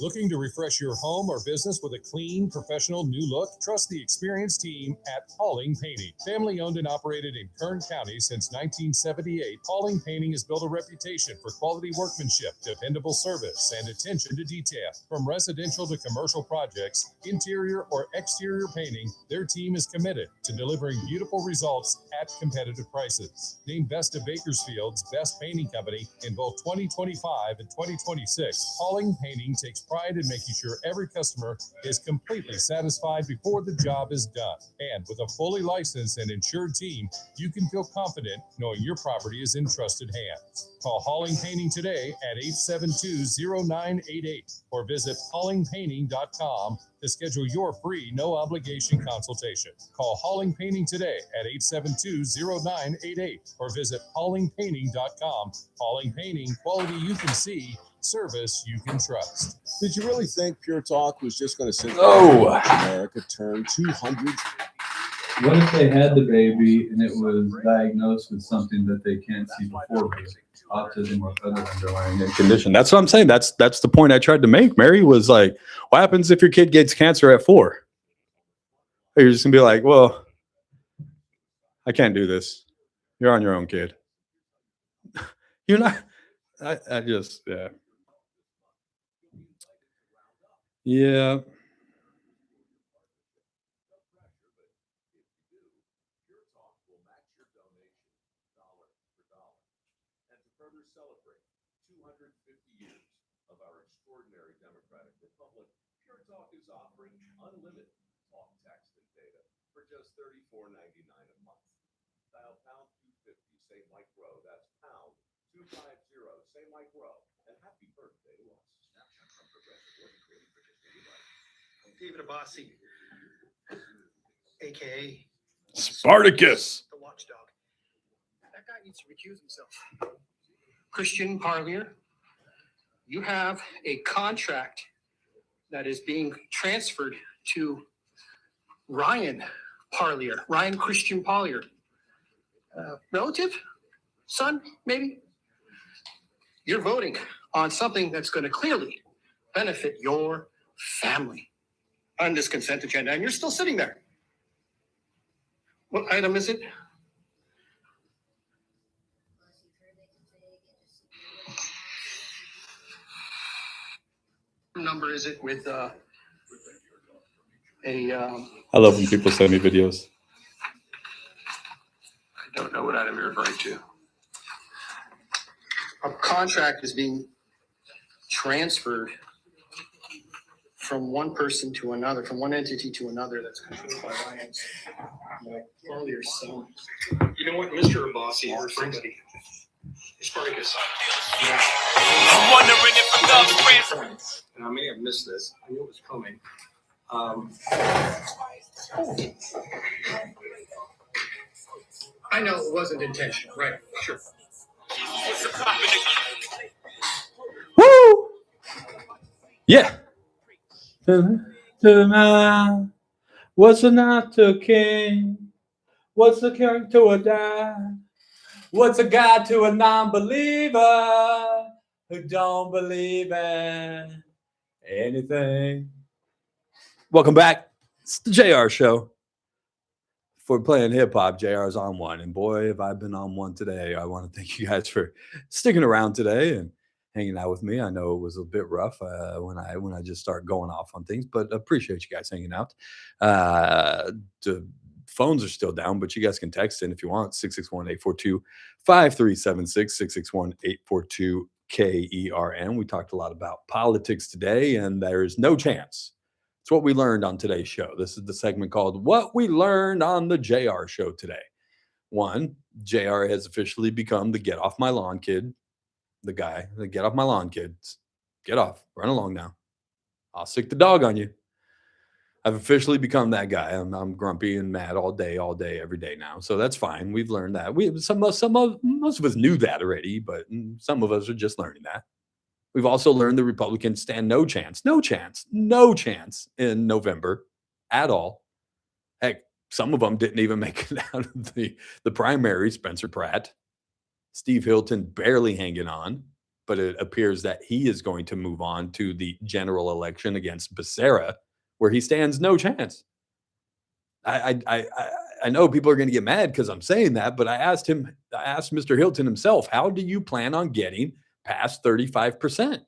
Looking to refresh your home or business with a clean, professional new look? Trust the experienced team at Pauling Painting. Family owned and operated in Kern County since 1978, Pauling Painting has built a reputation for quality workmanship, dependable service, and attention to detail. From residential to commercial projects, interior or exterior painting, their team is committed to delivering beautiful results at competitive prices. Named Best of Bakersfield's Best Painting Company in both 2025 and 2026, Pauling Painting takes pride in making sure every customer is completely satisfied before the job is done. And with a fully licensed and insured team, you can feel confident knowing your property is in trusted hands. Call Hauling Painting today at 872-0988 or visit haulingpainting.com to schedule your free no-obligation consultation. Call Hauling Painting today at 872-0988 or visit haulingpainting.com. Hauling Painting, quality you can see, service you can trust. Did you really think Pure Talk was just going to sit No. America turn 200? What if they had the baby and it was diagnosed with something that they can't see before, autism or other underlying Condition. That's what I'm saying. That's the point I tried to make. Mary was like, what happens if your kid gets cancer at 4? You're just gonna be like, well, I can't do this. You're on your own, kid. You're not. I just, yeah. Yeah. Unlimited talk, text, and data for just $34.99 a month. Dial pound 250, say Mike Rowe. That's pound 250, say Mike Rowe. And happy birthday to us. Snapshot from Progressive wasn't created for just anybody. I'm David Abbasi, aka Spartacus. the Watchdog. That guy needs to recuse himself. Christian Parlier, you have a contract that is being transferred to Ryan Parlier, Ryan Christian Parlier. Relative? Son, maybe? You're voting on something that's going to clearly benefit your family on this consent agenda, and you're still sitting there. What item is it? What number is it with I love when people send me videos. I don't know what item you're referring to. A contract is being transferred from one person to another, from one entity to another that's controlled by Ryan's earlier son. You know what, Mr. Abbasi or somebody. Spartacus. I'm wondering if the friends. And I may have missed this. I knew it was coming. I know it wasn't intentional, right? Sure. Woo! Yeah. What's a not to king? What's a king to a dad? What's a God to a non-believer who don't believe in anything? Welcome back. It's the JR Show. If we're playing hip hop, JR's on one. And boy, have I been on one today. I want to thank you guys for sticking around today and hanging out with me. I know it was a bit rough when I just start going off on things, but appreciate you guys hanging out. The phones are still down, but you guys can text in if you want. 661-842-5376, 661-842-KERN. We talked a lot about politics today, and there's no chance. It's what we learned on today's show. This is the segment called What We Learned on the JR Show today. One, JR has officially become the get off my lawn kid. The guy, the get off my lawn kids. Get off. Run along now. I'll sick the dog on you. I've officially become that guy. I'm grumpy and mad all day, every day now. So that's fine. We've learned that. Most of us knew that already, but some of us are just learning that. We've also learned the Republicans stand no chance in November at all. Heck, some of them didn't even make it out of the primary. Spencer Pratt, Steve Hilton barely hanging on, but it appears that he is going to move on to the general election against Becerra, where he stands no chance. I know people are going to get mad because I'm saying that, but I asked Mr. Hilton himself, how do you plan on getting past 35%?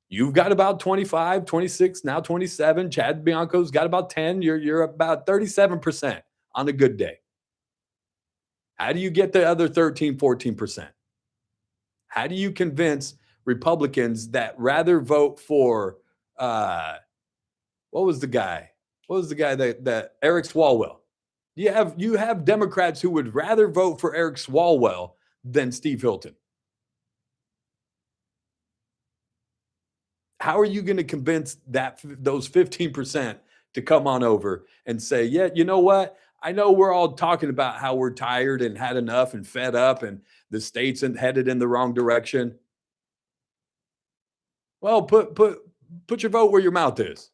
You've got about 25, 26, now 27. Chad Bianco's got about 10. You're about 37% on a good day. How do you get the other 13, 14%? How do you convince Republicans that rather vote for what was the guy that Eric Swalwell? You have Democrats who would rather vote for Eric Swalwell than Steve Hilton. How are you going to convince those 15% to come on over and say, yeah, you know what? I know we're all talking about how we're tired and had enough and fed up and the state's headed in the wrong direction. Well, put your vote where your mouth is.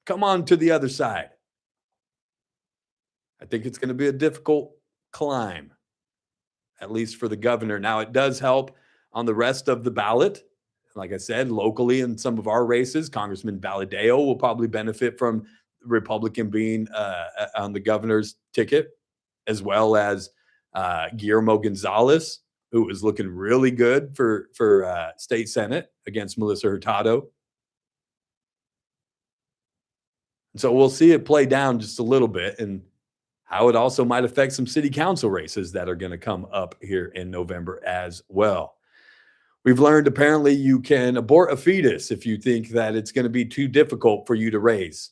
Come on to the other side. I think it's going to be a difficult climb, at least for the governor. Now, it does help on the rest of the ballot. Like I said, locally in some of our races, Congressman Valadao will probably benefit from Republican being on the governor's ticket, as well as Guillermo Gonzalez, who is looking really good for state senate against Melissa Hurtado. So we'll see it play down just a little bit and how it also might affect some city council races that are going to come up here in November as well. We've learned apparently you can abort a fetus if you think that it's going to be too difficult for you to raise.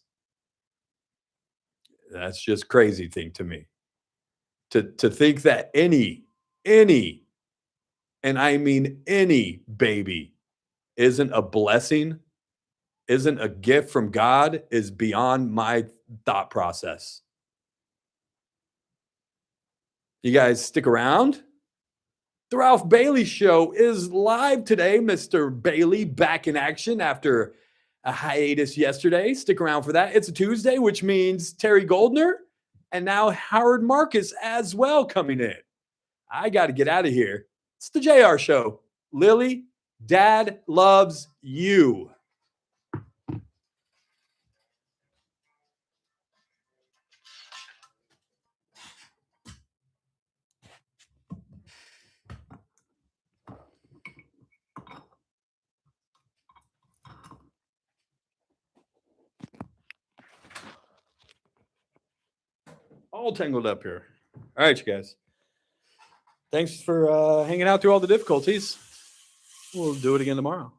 That's just crazy thing to me. To think that any, and I mean any baby isn't a blessing, isn't a gift from God, is beyond my thought process. You guys stick around. The Ralph Bailey Show is live today. Mr. Bailey back in action after a hiatus yesterday. Stick around for that. It's a Tuesday, which means Terry Goldner and now Howard Marcus as well coming in. I got to get out of here. It's the JR Show. Lily, Dad loves you. All tangled up here. All right, you guys. Thanks for hanging out through all the difficulties. We'll do it again tomorrow.